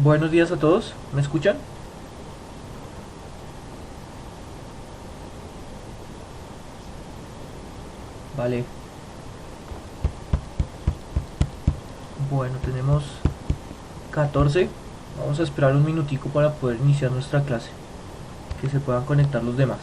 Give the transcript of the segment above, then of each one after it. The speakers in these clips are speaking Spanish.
Buenos días a todos, ¿me escuchan? Vale, bueno, tenemos 14. Vamos a esperar un minutico para poder iniciar nuestra clase, que se puedan conectar los demás.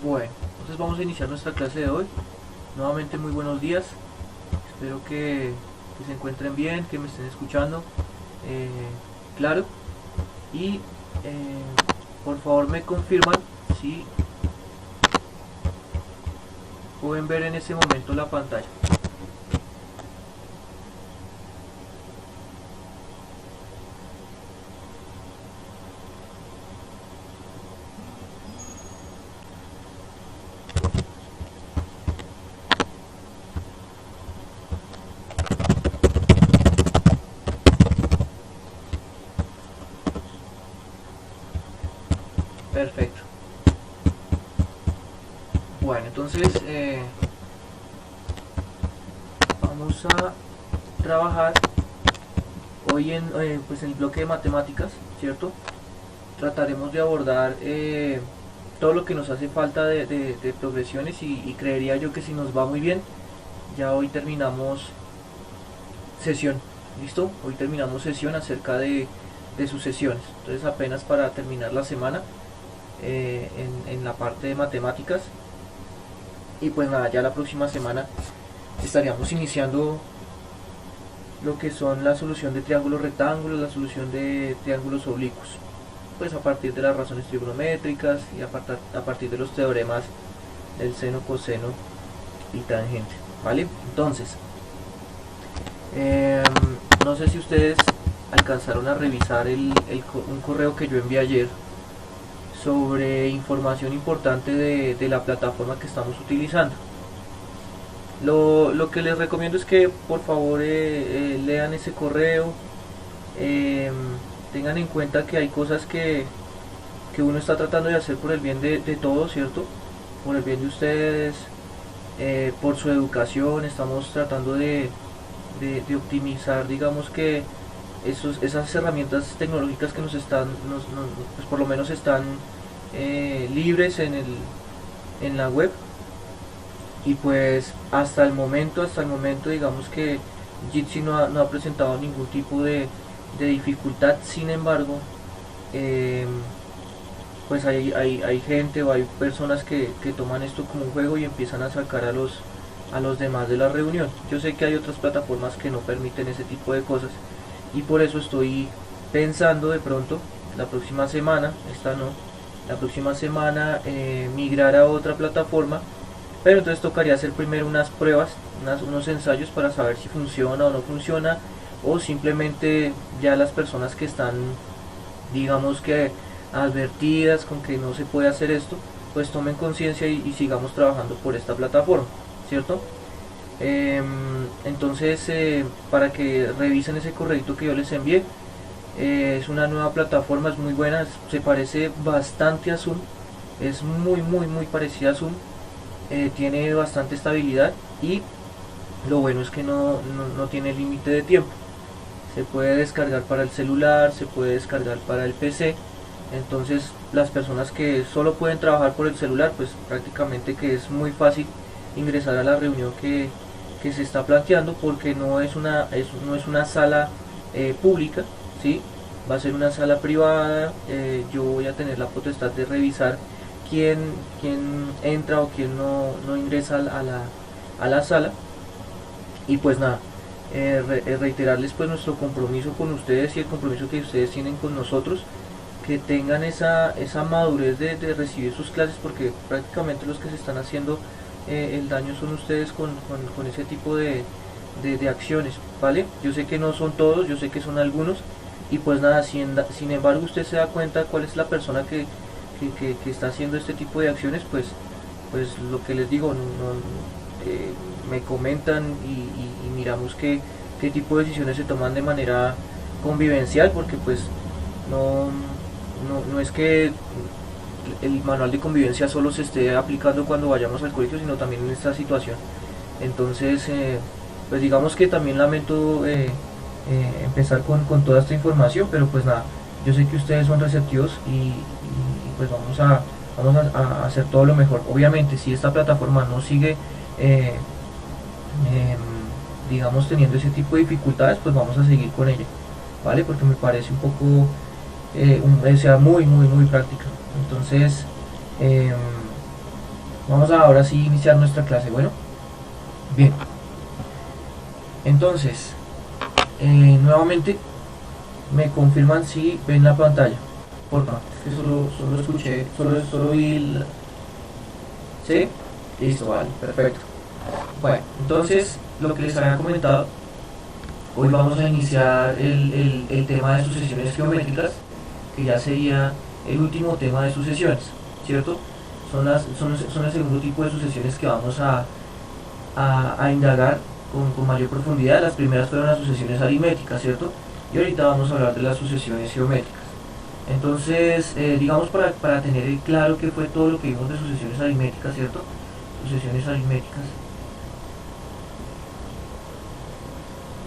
Bueno, entonces vamos a iniciar nuestra clase de hoy. Nuevamente muy buenos días, espero que se encuentren bien, que me estén escuchando, eh, claro, y por favor me confirman si pueden ver en ese momento la pantalla. Perfecto. Bueno, entonces vamos a trabajar hoy pues en el bloque de matemáticas, ¿cierto? Trataremos de abordar todo lo que nos hace falta de progresiones y creería yo que si nos va muy bien, ya hoy terminamos sesión. ¿Listo? Hoy terminamos sesión acerca de sus sesiones. Entonces apenas para terminar la semana en la parte de matemáticas. Y pues nada, ya la próxima semana estaríamos iniciando lo que son la solución de triángulos rectángulos, la solución de triángulos oblicuos, pues a partir de las razones trigonométricas y a partir de los teoremas del seno, coseno y tangente, ¿vale? Entonces, eh, no sé si ustedes alcanzaron a revisar un correo que yo envié ayer sobre información importante de la plataforma que estamos utilizando. Lo que les recomiendo es que por favor lean ese correo, eh, tengan en cuenta que hay cosas que uno está tratando de hacer por el bien de todos, ¿cierto? Por el bien de ustedes, por su educación, estamos tratando de optimizar, digamos que esas herramientas tecnológicas que pues por lo menos están libres en la web. Y pues hasta el momento digamos que Jitsi no ha presentado ningún tipo de dificultad. Sin embargo, eh, pues hay gente o hay personas que toman esto como un juego y empiezan a sacar a los demás de la reunión. Yo sé que hay otras plataformas que no permiten ese tipo de cosas y por eso estoy pensando de pronto la próxima semana, esta no, la próxima semana migrar a otra plataforma, pero entonces tocaría hacer primero unas pruebas, unos ensayos para saber si funciona o no funciona, o simplemente ya las personas que están, digamos que advertidas con que no se puede hacer esto, pues tomen conciencia y sigamos trabajando por esta plataforma, ¿cierto? Entonces, para que revisen ese correo que yo les envié, es una nueva plataforma, es muy buena, se parece bastante a Zoom, es muy parecida a Zoom, tiene bastante estabilidad y lo bueno es que no tiene límite de tiempo. Se puede descargar para el celular, se puede descargar para el PC. Entonces las personas que solo pueden trabajar por el celular, pues prácticamente que es muy fácil ingresar a la reunión que se está planteando porque no es una sala pública, ¿sí? Va a ser una sala privada, yo voy a tener la potestad de revisar quién entra o quién no ingresa a la sala. Y pues nada, reiterarles pues nuestro compromiso con ustedes y el compromiso que ustedes tienen con nosotros, que tengan esa madurez de recibir sus clases, porque prácticamente los que se están haciendo el daño son ustedes con ese tipo de acciones, ¿vale? Yo sé que no son todos, yo sé que son algunos, y pues nada, sin embargo usted se da cuenta cuál es la persona que está haciendo este tipo de acciones, pues lo que les digo, me comentan y miramos qué tipo de decisiones se toman de manera convivencial, porque pues no, no es que el manual de convivencia solo se esté aplicando cuando vayamos al colegio, sino también en esta situación. Entonces, pues digamos que también lamento empezar con toda esta información, pero pues nada, yo sé que ustedes son receptivos y pues vamos a hacer todo lo mejor. Obviamente, si esta plataforma no sigue, eh, eh, digamos, teniendo ese tipo de dificultades, pues vamos a seguir con ella, ¿vale? Porque me parece un poco, sea muy práctica. Entonces, eh, vamos a ahora sí iniciar nuestra clase. Bueno, bien. Entonces, nuevamente, me confirman si ven la pantalla. Por favor, que solo escuché, solo vi el... ¿Sí? Listo, vale, perfecto. Bueno, entonces, lo que les había comentado, hoy vamos a iniciar el tema de sucesiones geométricas, que ya sería el último tema de sucesiones, ¿cierto? Son el segundo tipo de sucesiones que vamos a indagar con mayor profundidad. Las primeras fueron las sucesiones aritméticas, ¿cierto? Y ahorita vamos a hablar de las sucesiones geométricas. Entonces, digamos para tener claro qué fue todo lo que vimos de sucesiones aritméticas, ¿cierto? Sucesiones aritméticas.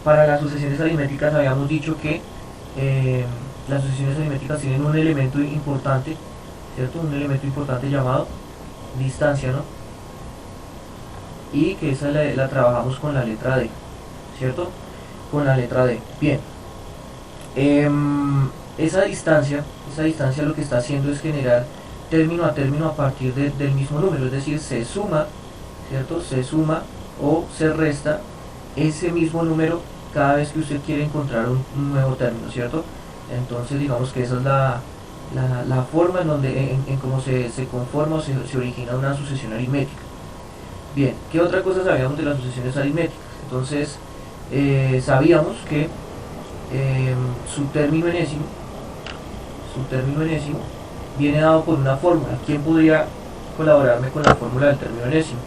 Para las sucesiones aritméticas habíamos dicho que las sucesiones aritméticas tienen un elemento importante, ¿cierto? Un elemento importante llamado distancia, ¿no? Y que esa la trabajamos con la letra D, ¿cierto? Con la letra D. Bien. Esa distancia lo que está haciendo es generar término a término a partir del mismo número, es decir, se suma, ¿cierto? Se suma o se resta ese mismo número cada vez que usted quiere encontrar un nuevo término, ¿cierto? Entonces digamos que esa es la forma en cómo se conforma o se origina una sucesión aritmética. Bien, ¿qué otra cosa sabíamos de las sucesiones aritméticas? Entonces, sabíamos que su término enésimo viene dado por una fórmula. ¿Quién podría colaborarme con la fórmula del término enésimo?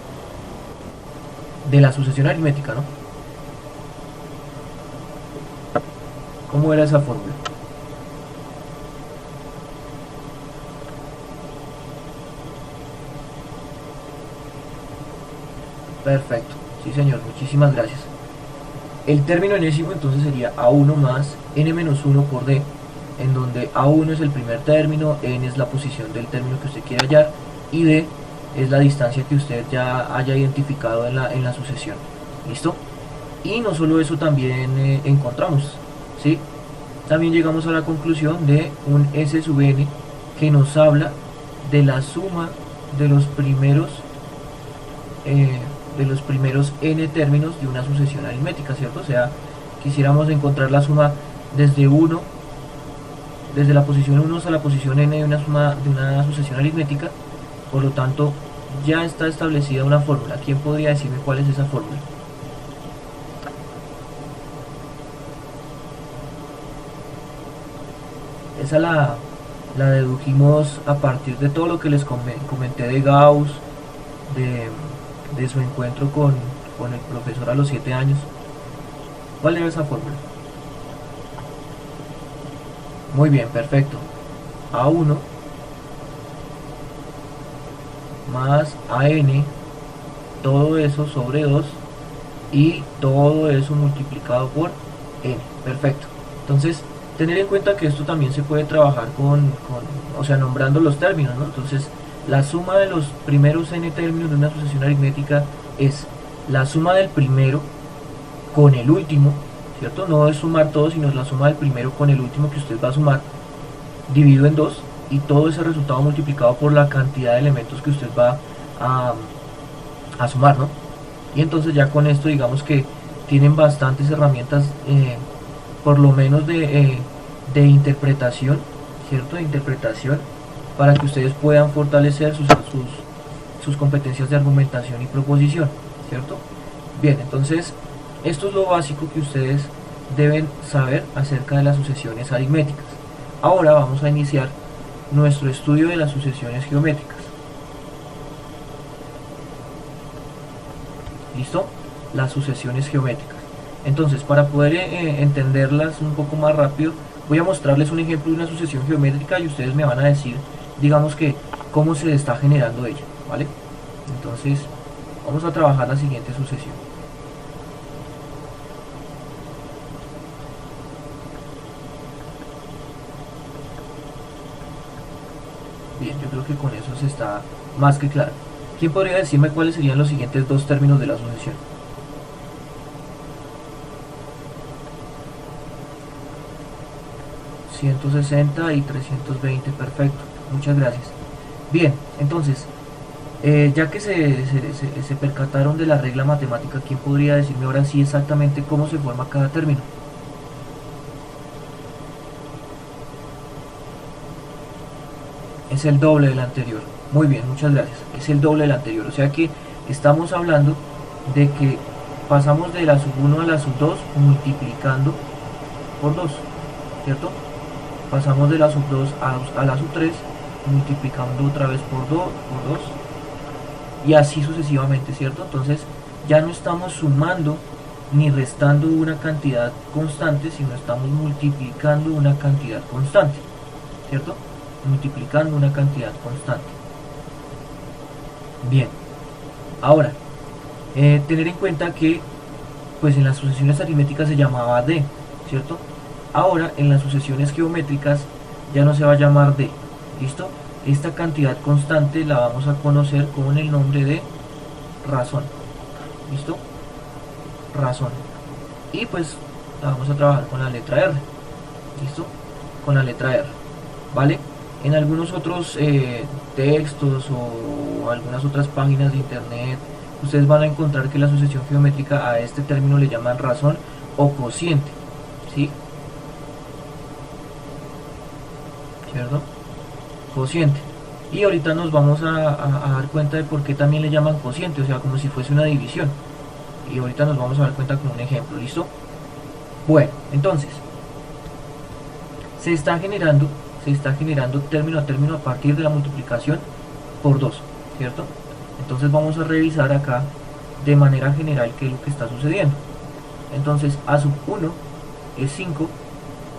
De la sucesión aritmética, ¿no? ¿Cómo era esa fórmula? Perfecto, sí señor, muchísimas gracias. El término enésimo entonces sería A1 más n-1 por D, en donde A1 es el primer término, n es la posición del término que usted quiere hallar y D es la distancia que usted ya haya identificado en la sucesión. ¿Listo? Y no solo eso, también encontramos, ¿sí? También llegamos a la conclusión de un S sub n que nos habla de la suma de los primeros n términos de una sucesión aritmética, ¿cierto? O sea, quisiéramos encontrar la suma desde la posición 1 hasta la posición n de una sucesión aritmética. Por lo tanto, ya está establecida una fórmula. ¿Quién podría decirme cuál es esa fórmula? Esa la dedujimos a partir de todo lo que les comenté de Gauss, de su encuentro con el profesor a los 7 años. ¿Cuál era esa fórmula? Muy bien, perfecto. A1 más AN, todo eso sobre 2 y todo eso multiplicado por n. Perfecto. Entonces, tener en cuenta que esto también se puede trabajar o sea, nombrando los términos, ¿no? Entonces, la suma de los primeros n términos de una sucesión aritmética es la suma del primero con el último, ¿cierto? No es sumar todo, sino es la suma del primero con el último que usted va a sumar, dividido en 2, y todo ese resultado multiplicado por la cantidad de elementos que usted va a, a sumar, ¿no? Y entonces ya con esto digamos que tienen bastantes herramientas, por lo menos de interpretación, ¿cierto? De interpretación, para que ustedes puedan fortalecer sus competencias de argumentación y proposición, ¿cierto? Bien, entonces esto es lo básico que ustedes deben saber acerca de las sucesiones aritméticas. Ahora vamos a iniciar nuestro estudio de las sucesiones geométricas. ¿Listo? Las sucesiones geométricas. Entonces, para poder entenderlas un poco más rápido, voy a mostrarles un ejemplo de una sucesión geométrica y ustedes me van a decir, digamos que, cómo se está generando ella, ¿vale? Entonces, vamos a trabajar la siguiente sucesión. Bien, yo creo que con eso se está más que claro. ¿Quién podría decirme cuáles serían los siguientes dos términos de la sucesión? ...160 y 320, perfecto, muchas gracias. Bien, entonces, ya que se percataron de la regla matemática, ¿quién podría decirme ahora sí exactamente cómo se forma cada término? Es el doble del anterior. Muy bien, muchas gracias. Es el doble del anterior. O sea que estamos hablando de que pasamos de la sub 1 a la sub 2 multiplicando por 2, ¿cierto? Pasamos de la sub 2 a la sub 3 multiplicando otra vez por 2, y así sucesivamente, ¿cierto? Entonces ya no estamos sumando ni restando una cantidad constante, sino estamos multiplicando una cantidad constante, ¿cierto? Multiplicando una cantidad constante. Bien, ahora, tener en cuenta que pues en las sucesiones aritméticas se llamaba D, ¿cierto? Ahora en las sucesiones geométricas ya no se va a llamar D, ¿listo? Esta cantidad constante la vamos a conocer con el nombre de razón, ¿listo? Razón. Y pues vamos a trabajar con la letra R, ¿listo? Con la letra R, ¿vale? En algunos otros textos o algunas otras páginas de internet, ustedes van a encontrar que la sucesión geométrica a este término le llaman razón o cociente, ¿sí? ¿Cierto? Cociente. Y ahorita nos vamos a dar cuenta de por qué también le llaman cociente, o sea, como si fuese una división. Y ahorita nos vamos a dar cuenta con un ejemplo, ¿listo? Bueno, entonces, se está generando término a término a partir de la multiplicación por 2, ¿cierto? Entonces vamos a revisar acá de manera general qué es lo que está sucediendo. Entonces a sub 1 es 5,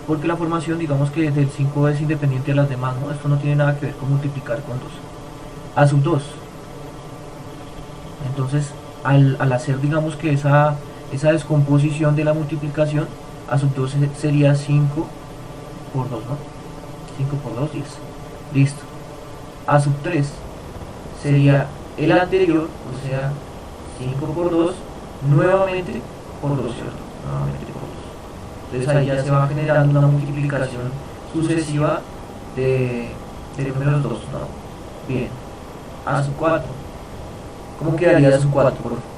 porque la formación, digamos que del 5 es independiente de las demás, ¿no? Esto no tiene nada que ver con multiplicar con 2. A sub 2, entonces al hacer, digamos que esa descomposición de la multiplicación, a sub 2 sería 5 por 2, ¿no? 5 por 2, 10. Listo. A sub 3 sería el anterior, o sea, 5 por 2, nuevamente por 2, ¿cierto? Nuevamente por 2. Entonces ahí ya se va generando una multiplicación sucesiva de números 2, ¿no? Bien. A sub 4. ¿Cómo quedaría a sub 4, por favor?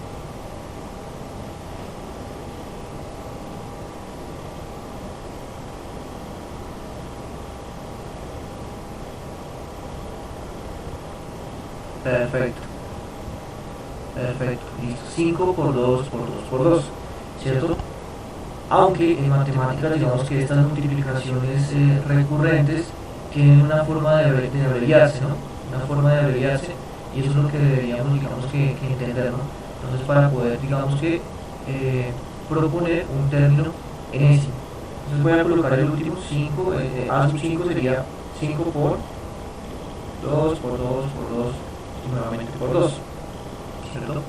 Perfecto. Perfecto. Listo. 5 por 2 por 2 por 2. ¿Cierto? Aunque en matemáticas digamos que estas multiplicaciones recurrentes tienen una forma de abreviarse, ¿no? Una forma de abreviarse, y eso es lo que deberíamos, digamos, que entender, ¿no? Entonces para poder, digamos que, proponer un término enésimo. Entonces voy a colocar el último 5, A sub 5 sería 5 por 2 por 2 por 2 y nuevamente por 2, ¿cierto?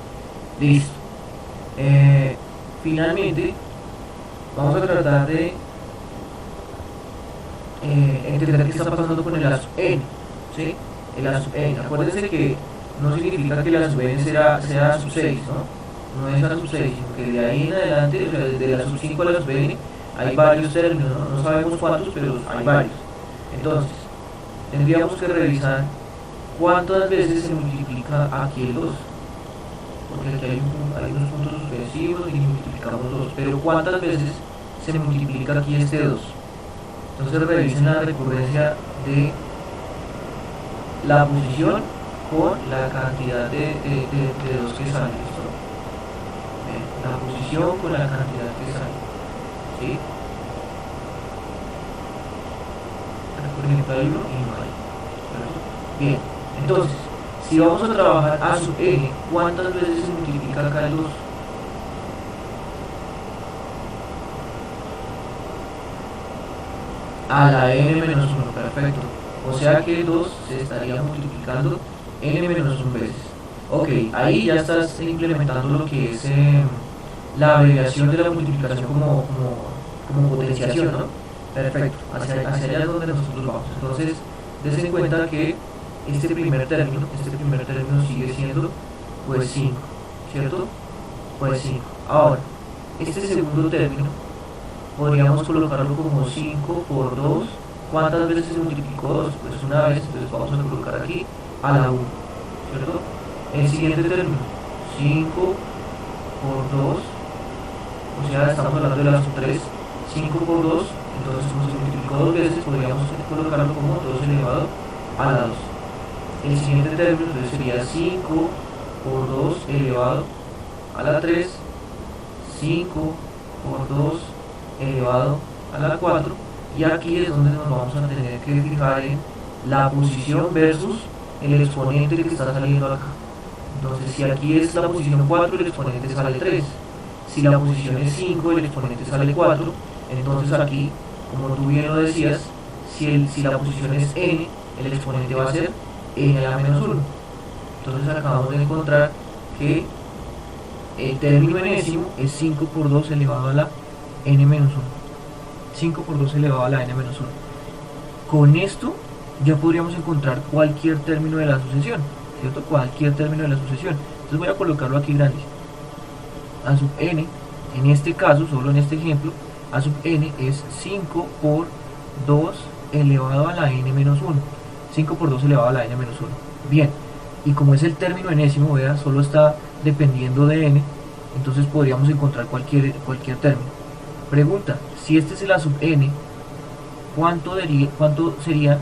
Listo. Finalmente vamos a tratar de entender qué está pasando con el A sub n, ¿sí? El A sub n, acuérdense que no significa que el A sub n sea sub 6, ¿no? no es a sub 6, sino que de ahí en adelante, o sea, desde la sub 5 a la sub n, hay varios términos, no sabemos cuántos, pero hay varios. Entonces, tendríamos que revisar cuántas veces se multiplica aquí el 2, porque aquí hay unos puntos suspensivos y multiplicamos 2, pero cuántas veces se multiplica aquí este 2. Entonces revisen la recurrencia de la posición con la cantidad de 2 que sale. ¿Listo? La posición con la cantidad que sale. ¿Sí? Por ejemplo, hay uno y no hay. Bien, entonces, si vamos a trabajar a sub n, ¿cuántas veces se multiplica acá el 2? A la n-1, perfecto. O sea que el 2 se estaría multiplicando n-1 veces. Ok, ahí ya estás implementando lo que es la abreviación de la multiplicación como potenciación, ¿no? Perfecto, hacia allá es donde nosotros vamos. Entonces, des en cuenta que este primer término sigue siendo pues 5, ¿cierto? Pues 5. Ahora, este segundo término podríamos colocarlo como 5 por 2. ¿Cuántas veces se multiplicó 2? Pues una vez, entonces vamos a colocar aquí a la 1, ¿cierto? El siguiente término, 5 por 2, o sea, estamos hablando de la sub 3, 5 por 2, entonces como se multiplicó 2 veces, podríamos colocarlo como 2 elevado a la 2. El siguiente término entonces sería 5 por 2 elevado a la 3, 5 por 2 elevado a la 4, y aquí es donde nos vamos a tener que fijar en la posición versus el exponente que está saliendo acá. Entonces, si aquí es la posición 4, el exponente sale 3. Si la posición es 5, el exponente sale 4. Entonces aquí, como tú bien lo decías, si la posición es n, el exponente va a ser n a la menos 1. Entonces acabamos de encontrar que el término enésimo es 5 por 2 elevado a la n menos 1. 5 por 2 elevado a la n menos 1. Con esto ya podríamos encontrar cualquier término de la sucesión, ¿cierto? Cualquier término de la sucesión. Entonces voy a colocarlo aquí grande. A sub n, en este caso, solo en este ejemplo, a sub n es 5 por 2 elevado a la n menos 1. 5 por 2 elevado a la n menos 1. Bien, y como es el término enésimo, vea, solo está dependiendo de n, entonces podríamos encontrar cualquier término. Pregunta, si este es el a sub n, ¿cuánto sería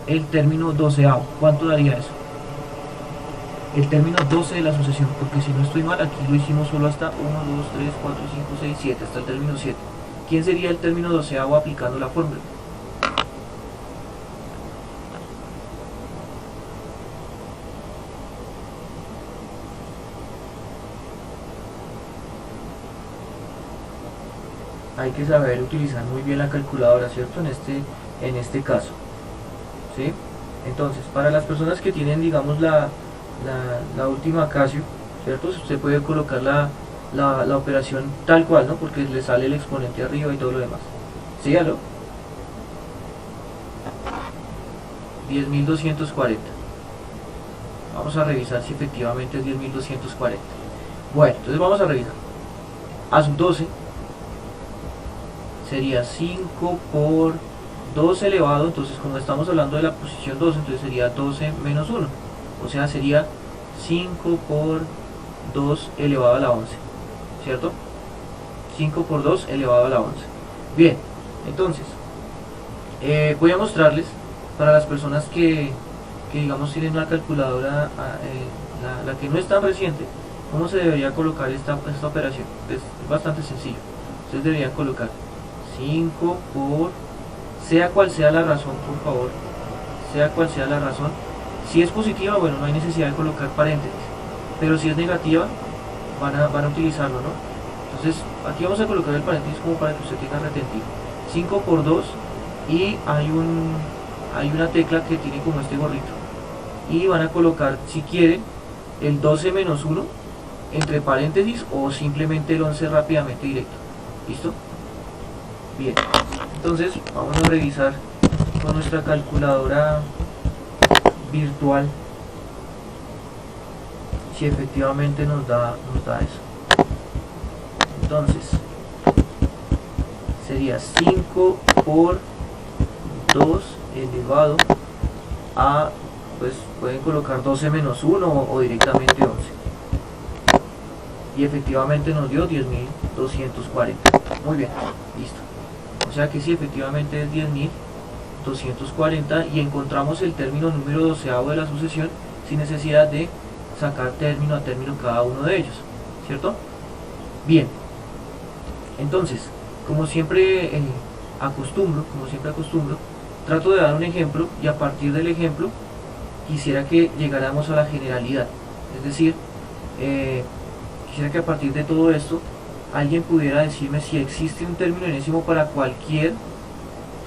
el término doceavo? ¿Cuánto daría eso? El término 12 de la sucesión, porque si no estoy mal, aquí lo hicimos solo hasta 1, 2, 3, 4, 5, 6, 7, hasta el término 7. ¿Quién sería el término doceavo aplicando la fórmula? Hay que saber utilizar muy bien la calculadora, ¿cierto? En este caso, ¿sí? Entonces, para las personas que tienen, digamos, la última Casio, ¿cierto? Usted puede colocar la operación tal cual, ¿no? Porque le sale el exponente arriba y todo lo demás. Sígalo. 10.240. Vamos a revisar si efectivamente es 10.240. Bueno, entonces vamos a revisar. A sub 12 sería 5 por 2 elevado, entonces como estamos hablando de la posición 12, entonces sería 12 menos 1, o sea sería 5 por 2 elevado a la 11, ¿cierto? 5 por 2 elevado a la 11. Bien, entonces voy a mostrarles para las personas que digamos tienen una calculadora, la que no es tan reciente, cómo se debería colocar esta operación. Es bastante sencillo. Ustedes deberían colocar 5 por, sea cual sea la razón, por favor, sea cual sea la razón. Si es positiva, bueno, no hay necesidad de colocar paréntesis, pero si es negativa, van a utilizarlo, ¿no? Entonces, aquí vamos a colocar el paréntesis como para que usted tenga retentiva. 5 por 2, y hay una tecla que tiene como este gorrito, y van a colocar, si quieren, el 12 menos 1 entre paréntesis, o simplemente el 11 rápidamente directo. ¿Listo? Bien, entonces vamos a revisar con nuestra calculadora virtual si efectivamente nos da eso. Entonces sería 5 por 2 elevado a, pues pueden colocar 12 menos 1 o directamente 11. Y efectivamente nos dio 10.240. Muy bien, listo. O sea que sí, efectivamente es 10.240 y encontramos el término número doceavo de la sucesión sin necesidad de sacar término a término cada uno de ellos, ¿cierto? Bien, entonces, como siempre acostumbro, trato de dar un ejemplo y a partir del ejemplo quisiera que llegáramos a la generalidad. Es decir, quisiera que a partir de todo esto alguien pudiera decirme si existe un término enésimo para cualquier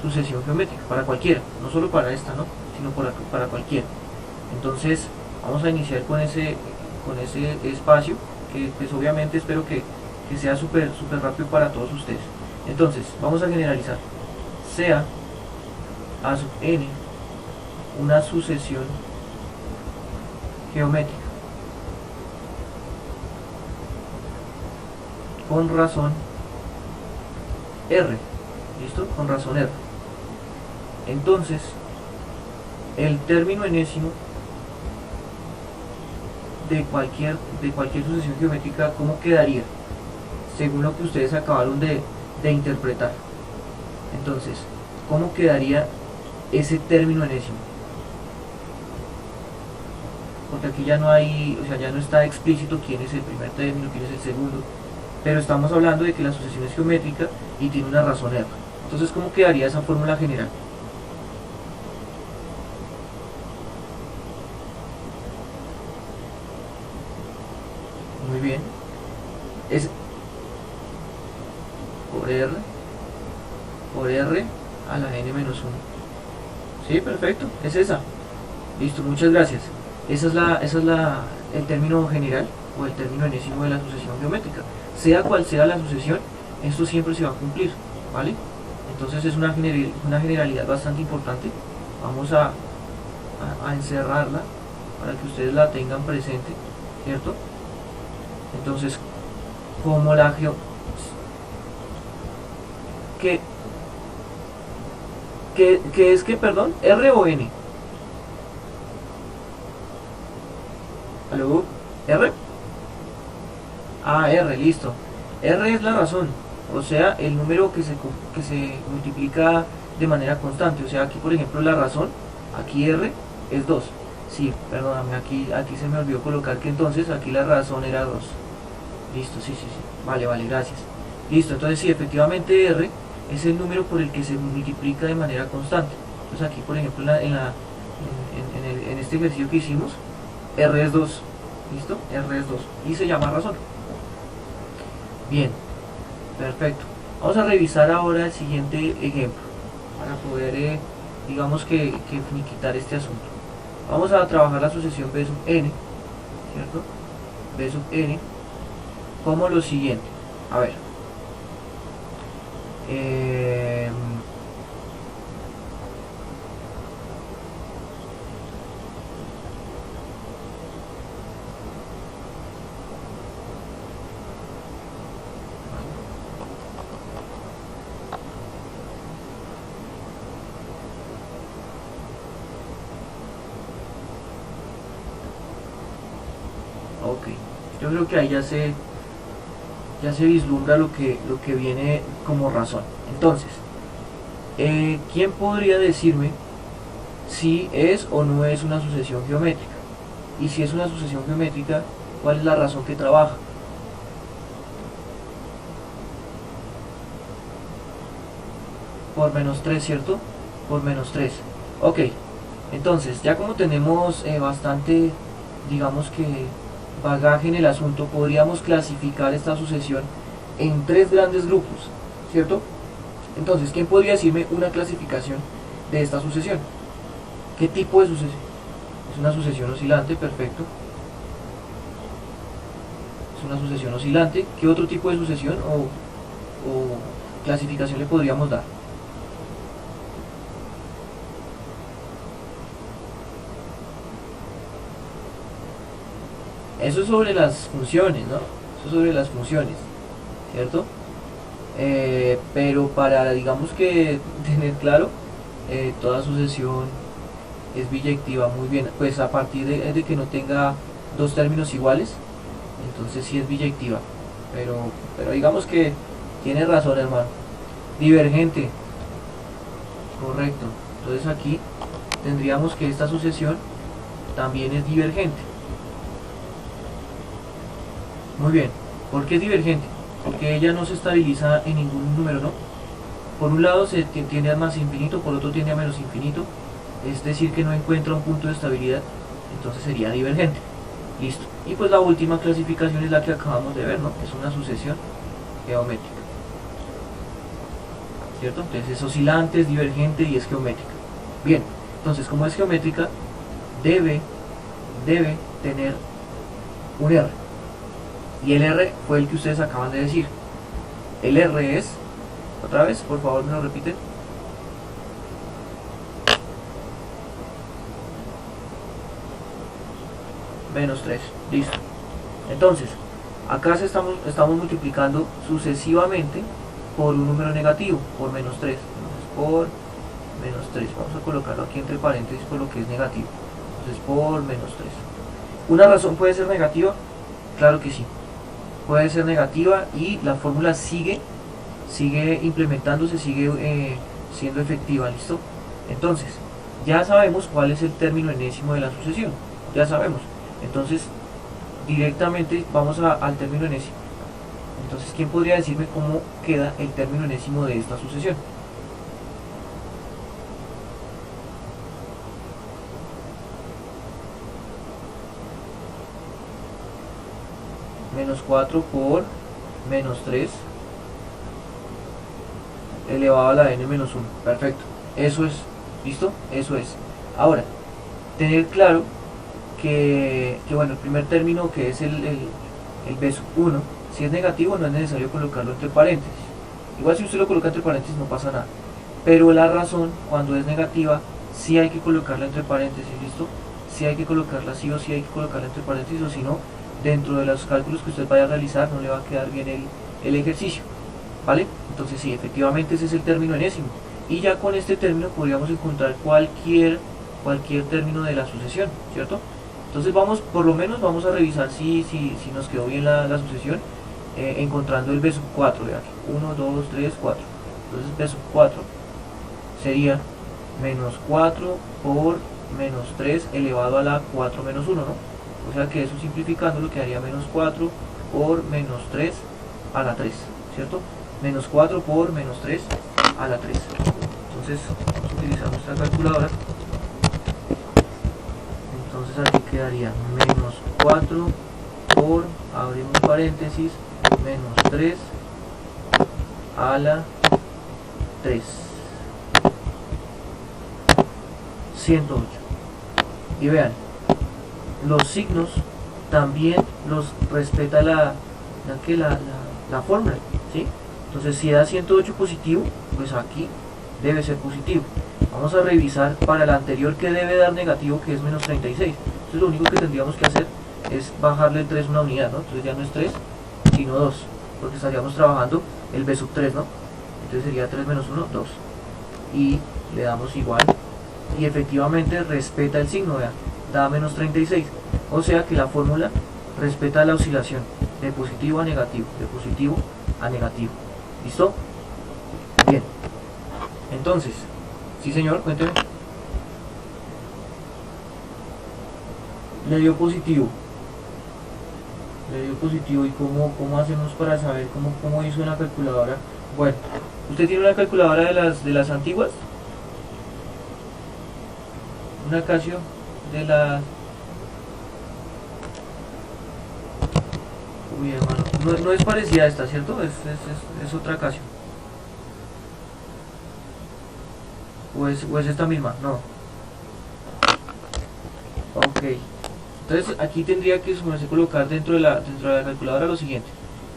sucesión geométrica, para cualquiera, no solo para esta, ¿no? Sino para cualquiera. Entonces vamos a iniciar con ese espacio que pues obviamente espero que sea súper rápido para todos ustedes. Entonces vamos a generalizar. Sea a sub n una sucesión geométrica con razón R, ¿listo? Con razón R. Entonces el término enésimo de cualquier sucesión geométrica, ¿cómo quedaría? Según lo que ustedes acabaron de interpretar. Entonces, ¿cómo quedaría ese término enésimo? Porque aquí ya no hay, o sea, ya no está explícito quién es el primer término, quién es el segundo, pero estamos hablando de que la sucesión es geométrica y tiene una razón R. Entonces, ¿cómo quedaría esa fórmula general? Muy bien, es por R a la n-1. Sí, perfecto, es esa. Listo, muchas gracias. Esa es el término general o el término enésimo de la sucesión geométrica. Sea cual sea la sucesión, esto siempre se va a cumplir, ¿vale? Entonces es una generalidad bastante importante. Vamos a encerrarla para que ustedes la tengan presente, ¿cierto? Entonces, como la ¿qué es que, perdón? ¿R o N? ¿Aló? ¿R? Ah, R, listo. R es la razón, o sea, el número que se multiplica de manera constante. O sea, aquí por ejemplo la razón, aquí R es 2. Sí, perdóname, aquí se me olvidó colocar que entonces aquí la razón era 2. Listo, sí. Vale, gracias. Listo, entonces sí, efectivamente R es el número por el que se multiplica de manera constante. Entonces aquí por ejemplo en este ejercicio que hicimos, R es 2. ¿Listo? R es 2 y se llama razón. Bien, perfecto. Vamos a revisar ahora el siguiente ejemplo para poder, digamos que finiquitar este asunto. Vamos a trabajar la sucesión B sub n, ¿cierto? B sub n como lo siguiente. A ver. Ok, yo creo que ahí ya se vislumbra lo que viene como razón. Entonces, ¿quién podría decirme si es o no es una sucesión geométrica? Y si es una sucesión geométrica, ¿cuál es la razón que trabaja? Por menos 3, ¿cierto? Por menos 3. Ok, entonces, ya como tenemos bastante, digamos que bagaje en el asunto, podríamos clasificar esta sucesión en 3 grandes grupos, ¿cierto? Entonces, ¿quién podría decirme una clasificación de esta sucesión? ¿Qué tipo de sucesión? Es una sucesión oscilante, perfecto. Es una sucesión oscilante. ¿Qué otro tipo de sucesión o clasificación le podríamos dar? Eso es sobre las funciones, ¿no? Eso es sobre las funciones, ¿cierto? Pero para, digamos que tener claro, toda sucesión es biyectiva, muy bien, pues a partir de que no tenga dos términos iguales, entonces sí es biyectiva, pero digamos que tiene razón, hermano. Divergente, correcto. Entonces aquí tendríamos que esta sucesión también es divergente. Muy bien, ¿por qué es divergente? Porque ella no se estabiliza en ningún número, ¿no? Por un lado se tiende a más infinito, por otro tiende a menos infinito, es decir que no encuentra un punto de estabilidad, entonces sería divergente. Listo. Y pues la última clasificación es la que acabamos de ver, ¿no? Es una sucesión geométrica, ¿cierto? Entonces es oscilante, es divergente y es geométrica. Bien, entonces como es geométrica, debe tener un R. Y el R fue el que ustedes acaban de decir. El R es, otra vez, por favor me lo repiten. Menos 3, listo. Entonces, acá estamos multiplicando sucesivamente por un número negativo, por menos 3. Entonces, por menos 3, vamos a colocarlo aquí entre paréntesis por lo que es negativo. Entonces, por menos 3. ¿Una razón puede ser negativa? Claro que sí. Puede ser negativa y la fórmula sigue implementándose, sigue siendo efectiva, ¿listo? Entonces, ya sabemos cuál es el término enésimo de la sucesión, ya sabemos. Entonces, directamente vamos al término enésimo. Entonces, ¿quién podría decirme cómo queda el término enésimo de esta sucesión? Menos 4 por menos 3 elevado a la n menos 1. Perfecto. Eso es. ¿Listo? Eso es. Ahora, tener claro que bueno, el primer término que es el b sub 1, si es negativo no es necesario colocarlo entre paréntesis. Igual si usted lo coloca entre paréntesis no pasa nada. Pero la razón, cuando es negativa, sí hay que colocarla entre paréntesis, ¿listo? Sí hay que colocarla, sí o sí hay que colocarla entre paréntesis, o si no, dentro de los cálculos que usted vaya a realizar no le va a quedar bien el ejercicio, ¿vale? Entonces sí, efectivamente ese es el término enésimo. Y ya con este término podríamos encontrar cualquier término de la sucesión, ¿cierto? Entonces por lo menos vamos a revisar si nos quedó bien la sucesión, encontrando el b sub 4, vean, 1, 2, 3, 4. Entonces b sub 4 sería menos 4 por menos 3 elevado a la 4 menos 1, ¿no? O sea que eso simplificando lo quedaría menos 4 por menos 3 a la 3, ¿cierto? Menos 4 por menos 3 a la 3. Entonces vamos a utilizar nuestra calculadora. Entonces aquí quedaría menos 4 por, abrimos paréntesis, menos 3 a la 3. 108. Y vean, los signos también los respeta la fórmula, ¿sí? Entonces si da 108 positivo, pues aquí debe ser positivo. Vamos a revisar para el anterior que debe dar negativo, que es menos 36. Entonces lo único que tendríamos que hacer es bajarle el 3 una unidad, ¿no? Entonces ya no es 3, sino 2, porque estaríamos trabajando el b sub 3, ¿no? Entonces sería 3 menos 1, 2. Y le damos igual. Y efectivamente respeta el signo, vean, da menos 36. O sea que la fórmula respeta la oscilación de positivo a negativo, de positivo a negativo. ¿Listo? Bien. Entonces, sí señor, cuénteme. Le dio positivo. Le dio positivo. ¿Y cómo hacemos para saber cómo hizo en la calculadora? Bueno, ¿usted tiene una calculadora de las antiguas? Una Casio de la... Uy, hermano, no es parecida a esta, ¿cierto? Es otra Casio. ¿O es esta misma? No. Ok. Entonces aquí tendría que colocar dentro de la calculadora lo siguiente.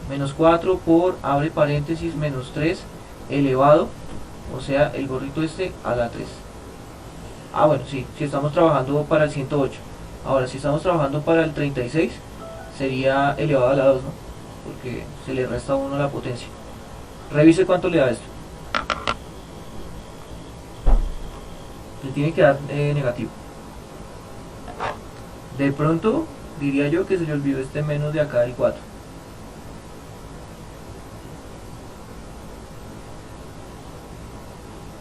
Menos 4 por, abre paréntesis, menos 3 elevado, o sea, el gorrito este a la 3. Ah, bueno, sí, si estamos trabajando para el 108. Ahora, si estamos trabajando para el 36, sería elevado a la 2, ¿no? Porque se le resta 1 a la potencia. Revise cuánto le da esto. Le tiene que dar negativo. De pronto diría yo que se le olvidó este menos de acá del 4.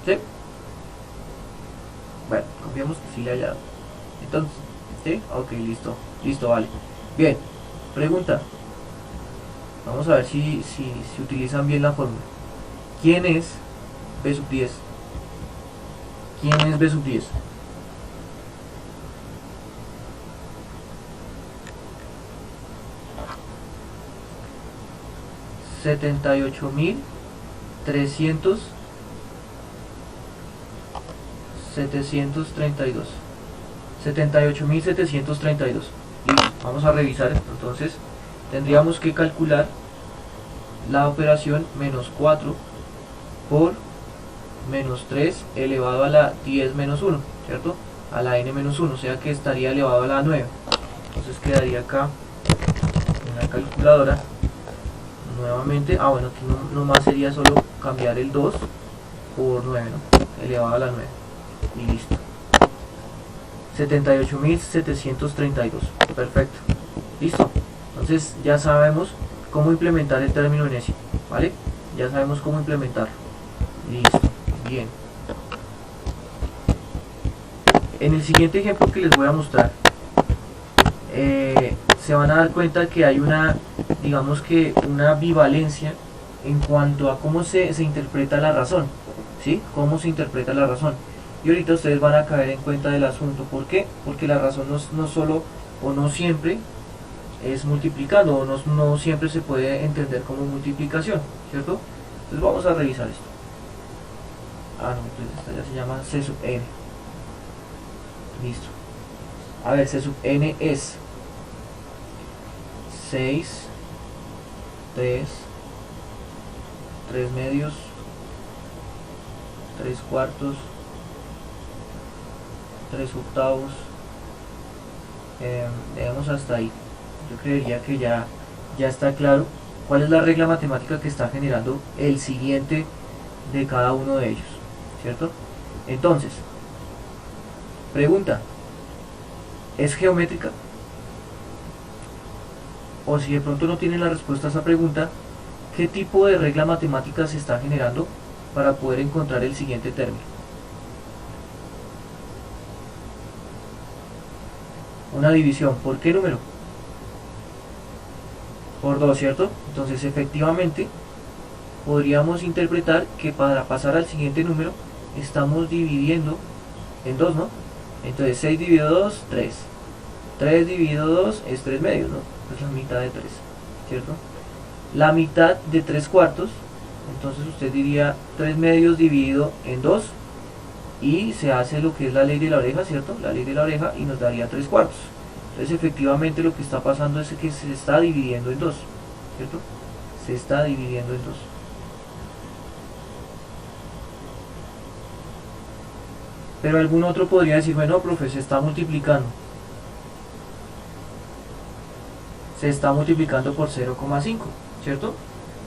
¿Sí? Bueno, confiamos que sí le haya dado. Entonces, ¿sí? Ok, listo. Listo, vale. Bien, pregunta. Vamos a ver si utilizan bien la fórmula. ¿Quién es B sub 10? ¿Quién es B sub 10? $78.332. $78.732. Listo, vamos a revisar. Entonces tendríamos que calcular la operación menos 4 por menos 3 elevado a la 10 menos 1, ¿cierto? A la n menos 1, o sea que estaría elevado a la 9. Entonces quedaría acá en la calculadora nuevamente. Bueno, aquí no más sería solo cambiar el 2 por 9, ¿no? Elevado a la 9. Y listo. 78.732. Perfecto. Listo. Entonces ya sabemos cómo implementar el término en ese, ¿vale? Ya sabemos cómo implementarlo. Listo. Bien. En el siguiente ejemplo que les voy a mostrar, se van a dar cuenta que hay una, digamos que una bivalencia en cuanto a cómo se interpreta la razón, ¿sí? Cómo se interpreta la razón. Y ahorita ustedes van a caer en cuenta del asunto. ¿Por qué? Porque la razón no solo o no siempre es multiplicando, o no siempre se puede entender como multiplicación, ¿cierto? Entonces vamos a revisar esto. Entonces esta ya se llama C sub n. Listo. A ver, C sub n es 6, 3 medios, 3 cuartos, 3 octavos. Dejemos hasta ahí. Yo creería que ya está claro cuál es la regla matemática que está generando el siguiente de cada uno de ellos, ¿cierto? Entonces, pregunta, ¿es geométrica? O si de pronto no tienen la respuesta a esa pregunta, ¿qué tipo de regla matemática se está generando para poder encontrar el siguiente término? Una división. ¿Por qué número? Por 2, ¿cierto? Entonces efectivamente podríamos interpretar que para pasar al siguiente número estamos dividiendo en 2, ¿no? Entonces 6 dividido 2, 3. 3 dividido 2 es 3 medios, ¿no? Es la mitad de 3, ¿cierto? La mitad de 3 cuartos, entonces usted diría 3 medios dividido en 2 y se hace lo que es la ley de la oreja, ¿cierto? La ley de la oreja, y nos daría 3 cuartos. Entonces efectivamente lo que está pasando es que se está dividiendo en 2, ¿cierto? Se está dividiendo en 2. Pero algún otro podría decir, bueno, profe, se está multiplicando. Se está multiplicando por 0,5, ¿cierto?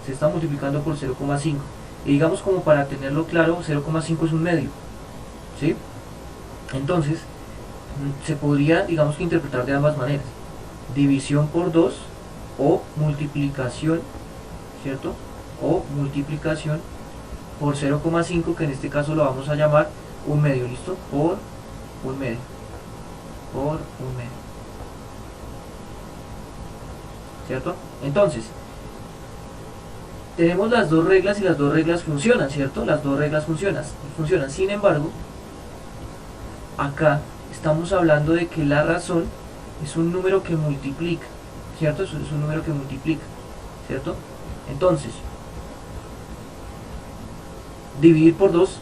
Se está multiplicando por 0,5. Y digamos, como para tenerlo claro, 0,5 es un medio, ¿sí? Entonces, se podría, digamos, que interpretar de ambas maneras. División por 2 o multiplicación, ¿cierto? O multiplicación por 0,5, que en este caso lo vamos a llamar un medio, ¿listo? Por un medio. Por un medio. ¿Cierto? Entonces, tenemos las dos reglas y las dos reglas funcionan, ¿cierto? Las dos reglas funcionan. Sin embargo, acá estamos hablando de que la razón es un número que multiplica, ¿cierto? Es un número que multiplica, ¿cierto? Entonces, dividir por 2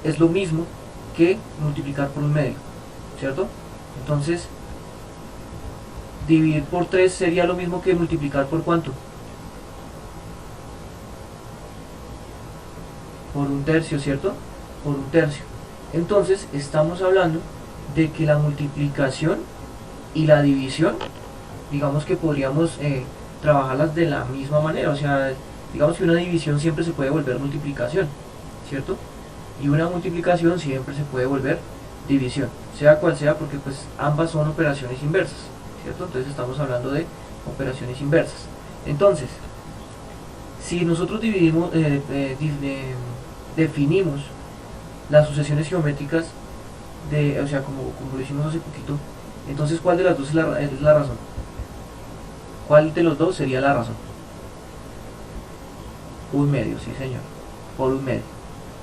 es lo mismo que multiplicar por un medio, ¿cierto? Entonces, dividir por 3 sería lo mismo que multiplicar por ¿cuánto? Por un tercio, ¿cierto? Por un tercio. Entonces, estamos hablando de que la multiplicación y la división digamos que podríamos trabajarlas de la misma manera. O sea, digamos que una división siempre se puede volver multiplicación, ¿cierto? Y una multiplicación siempre se puede volver división, sea cual sea, porque pues ambas son operaciones inversas, ¿cierto? Entonces estamos hablando de operaciones inversas. Entonces, si nosotros definimos las sucesiones geométricas, o sea, como lo hicimos hace poquito, entonces ¿cuál de las dos es la razón? ¿Cuál de los dos sería la razón? Un medio, sí señor, por un medio.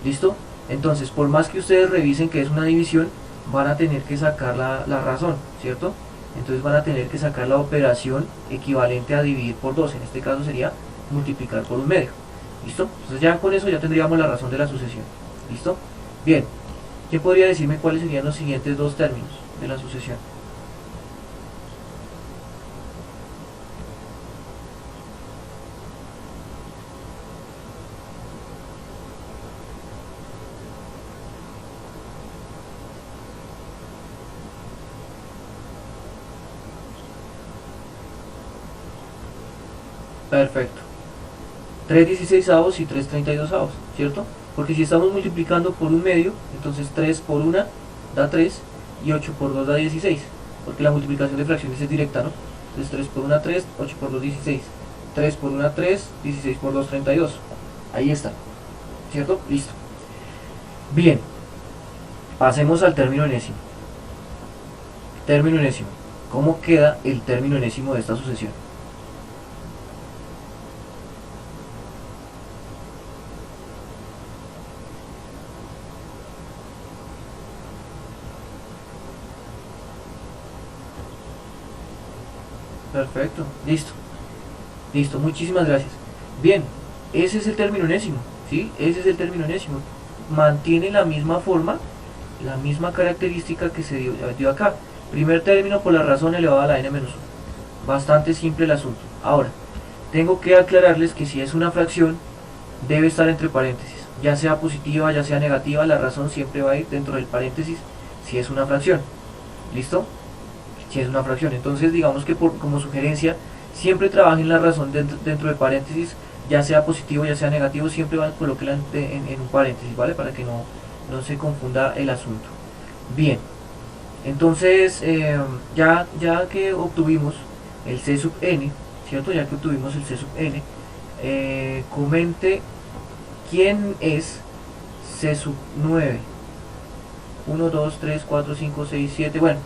¿Listo? Entonces, por más que ustedes revisen que es una división, van a tener que sacar la razón, ¿cierto? Entonces van a tener que sacar la operación equivalente a dividir por 2, en este caso sería multiplicar por un medio. ¿Listo? Entonces ya con eso ya tendríamos la razón de la sucesión. ¿Listo? Bien. ¿Quién podría decirme cuáles serían los siguientes dos términos de la sucesión? Perfecto. 3/16 y 3/32, ¿cierto? Porque si estamos multiplicando por un medio, entonces 3 por 1 da 3 y 8 por 2 da 16, porque la multiplicación de fracciones es directa, ¿no? Entonces 3 por 1 3, 8 por 2 16, 3 por 1 3, 16 por 2 32. Ahí está, ¿cierto? Listo. Bien, pasemos al término enésimo. Término enésimo. ¿Cómo queda el término enésimo de esta sucesión? Perfecto, listo. Listo, muchísimas gracias. Bien, ese es el término enésimo, ¿sí? Ese es el término enésimo. Mantiene la misma forma, la misma característica que se dio acá. Primer término por la razón elevada a la n-1. Bastante simple el asunto. Ahora, tengo que aclararles que si es una fracción, debe estar entre paréntesis. Ya sea positiva, ya sea negativa, la razón siempre va a ir dentro del paréntesis si es una fracción. ¿Listo? Si es una fracción. Entonces, digamos que como sugerencia, siempre trabajen la razón dentro de paréntesis, ya sea positivo, ya sea negativo, siempre van a colocarla en un paréntesis, ¿vale? Para que no se confunda el asunto. Bien, entonces ya que obtuvimos el C sub n, ¿cierto? Ya que obtuvimos el C sub n, comente quién es C sub 9. 1, 2, 3, 4, 5, 6, 7, bueno,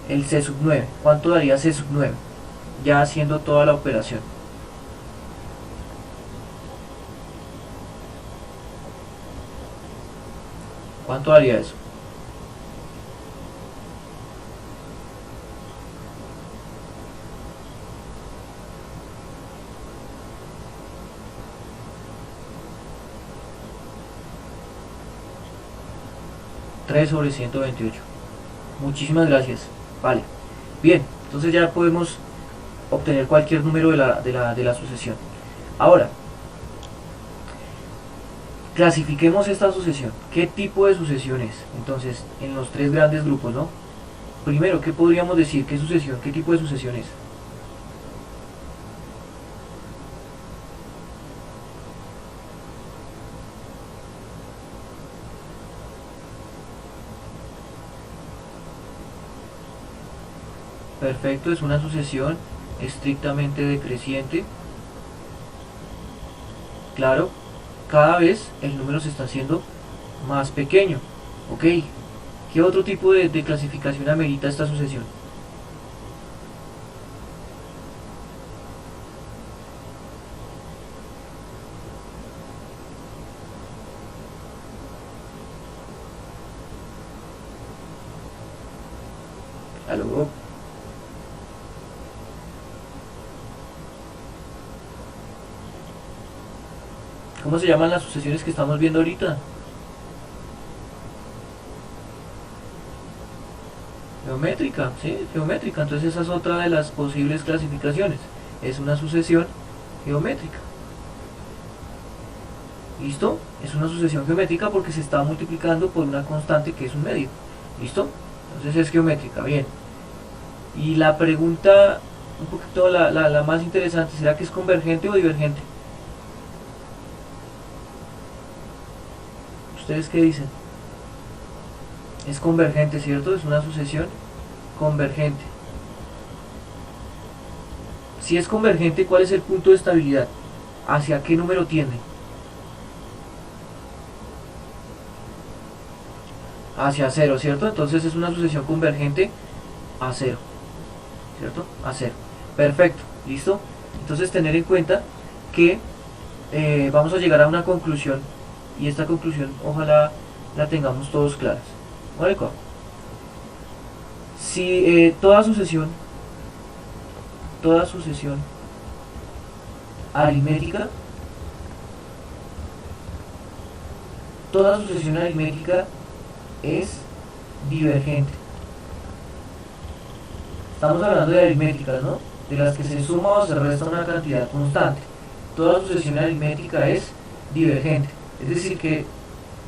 el C sub 9. ¿Cuánto daría C sub 9? Ya haciendo toda la operación. ¿Cuánto daría eso? (3/128). Muchísimas gracias. Vale. Bien, entonces ya podemos obtener cualquier número de la sucesión. Ahora, clasifiquemos esta sucesión. ¿Qué tipo de sucesión es? Entonces, en los tres grandes grupos, ¿no? Primero, ¿qué podríamos decir? ¿Qué sucesión? ¿Qué tipo de sucesión es? Perfecto, es una sucesión estrictamente decreciente. Claro, cada vez el número se está haciendo más pequeño. Ok, ¿qué otro tipo de clasificación amerita esta sucesión? ¿Aló? ¿Cómo se llaman las sucesiones que estamos viendo ahorita? Geométrica, sí, geométrica. Entonces esa es otra de las posibles clasificaciones. Es una sucesión geométrica. ¿Listo? Es una sucesión geométrica porque se está multiplicando por una constante que es un medio. ¿Listo? Entonces es geométrica, bien. Y la pregunta, un poquito la más interesante, ¿será que es convergente o divergente? ¿Ustedes qué dicen? Es convergente, ¿cierto? Es una sucesión convergente. Si es convergente, ¿cuál es el punto de estabilidad? ¿Hacia qué número tiende? Hacia cero, ¿cierto? Entonces es una sucesión convergente a cero, ¿cierto? A cero. Perfecto, ¿listo? Entonces tener en cuenta que vamos a llegar a una conclusión y esta conclusión ojalá la tengamos todos claras. ¿Vale? Si toda sucesión aritmética, toda sucesión aritmética es divergente. Estamos hablando de aritméticas, ¿no? De las que se suma o se resta una cantidad constante. Toda sucesión aritmética es divergente. Es decir, que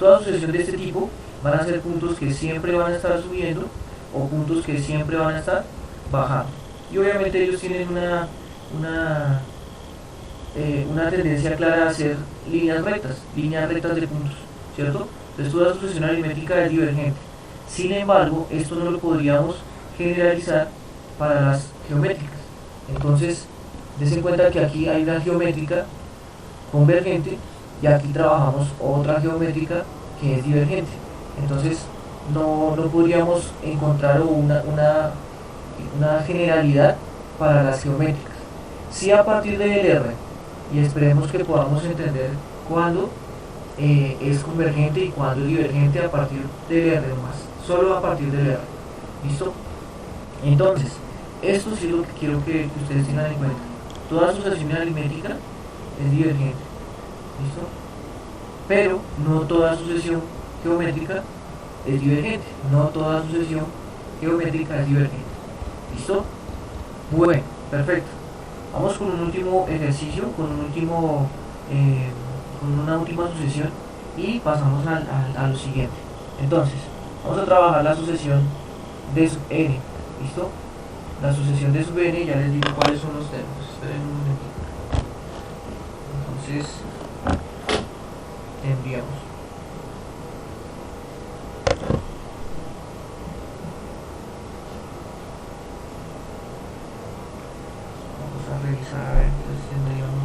toda sucesión de este tipo van a ser puntos que siempre van a estar subiendo o puntos que siempre van a estar bajando. Y obviamente ellos tienen una tendencia clara a ser líneas rectas de puntos, ¿cierto? Entonces toda sucesión aritmética es divergente. Sin embargo, esto no lo podríamos generalizar para las geométricas. Entonces, des en cuenta que aquí hay una geométrica convergente y aquí trabajamos otra geométrica que es divergente. Entonces, no podríamos encontrar una generalidad para las geométricas. Sí, a partir del R, y esperemos que podamos entender cuándo es convergente y cuándo es divergente a partir del R más, solo a partir del R. ¿Listo? Entonces, esto sí es lo que quiero que ustedes tengan en cuenta. Toda sucesión aritmética es divergente. ¿Listo? Pero no toda sucesión geométrica es divergente. No toda sucesión geométrica es divergente. ¿Listo? Bueno, perfecto. Vamos con un último ejercicio, con una última sucesión y pasamos a lo siguiente. Entonces, vamos a trabajar la sucesión de sub n. ¿Listo? La sucesión de sub n, ya les digo cuáles son los términos. Esperen un momentito. Entonces, tendríamos vamos a revisar a ver, entonces tendríamos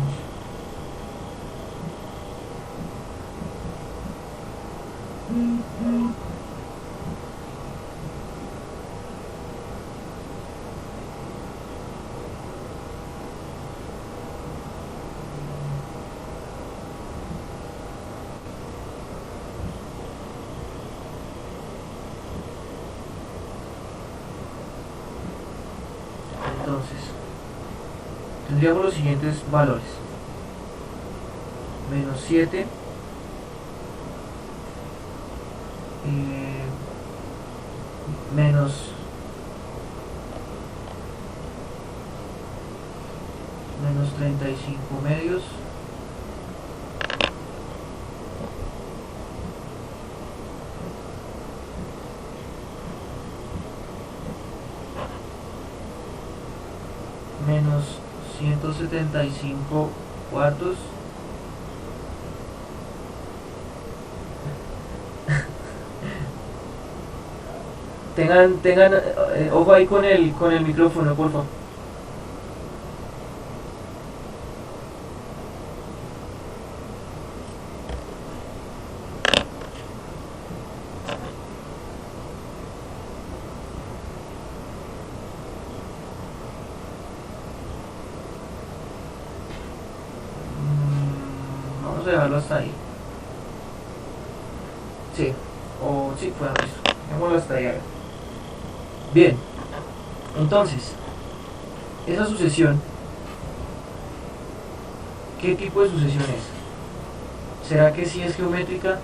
entonces tendríamos los siguientes valores: menos 7, menos menos 35 medios, menos 175 cuartos, tengan ojo ahí con el micrófono, por favor. Vamos a dejarlo hasta ahí. Sí, o sí, fue listo. Dejémoslo hasta ahí. Bien, entonces, esa sucesión, ¿qué tipo de sucesión es? ¿Será que sí es geométrica?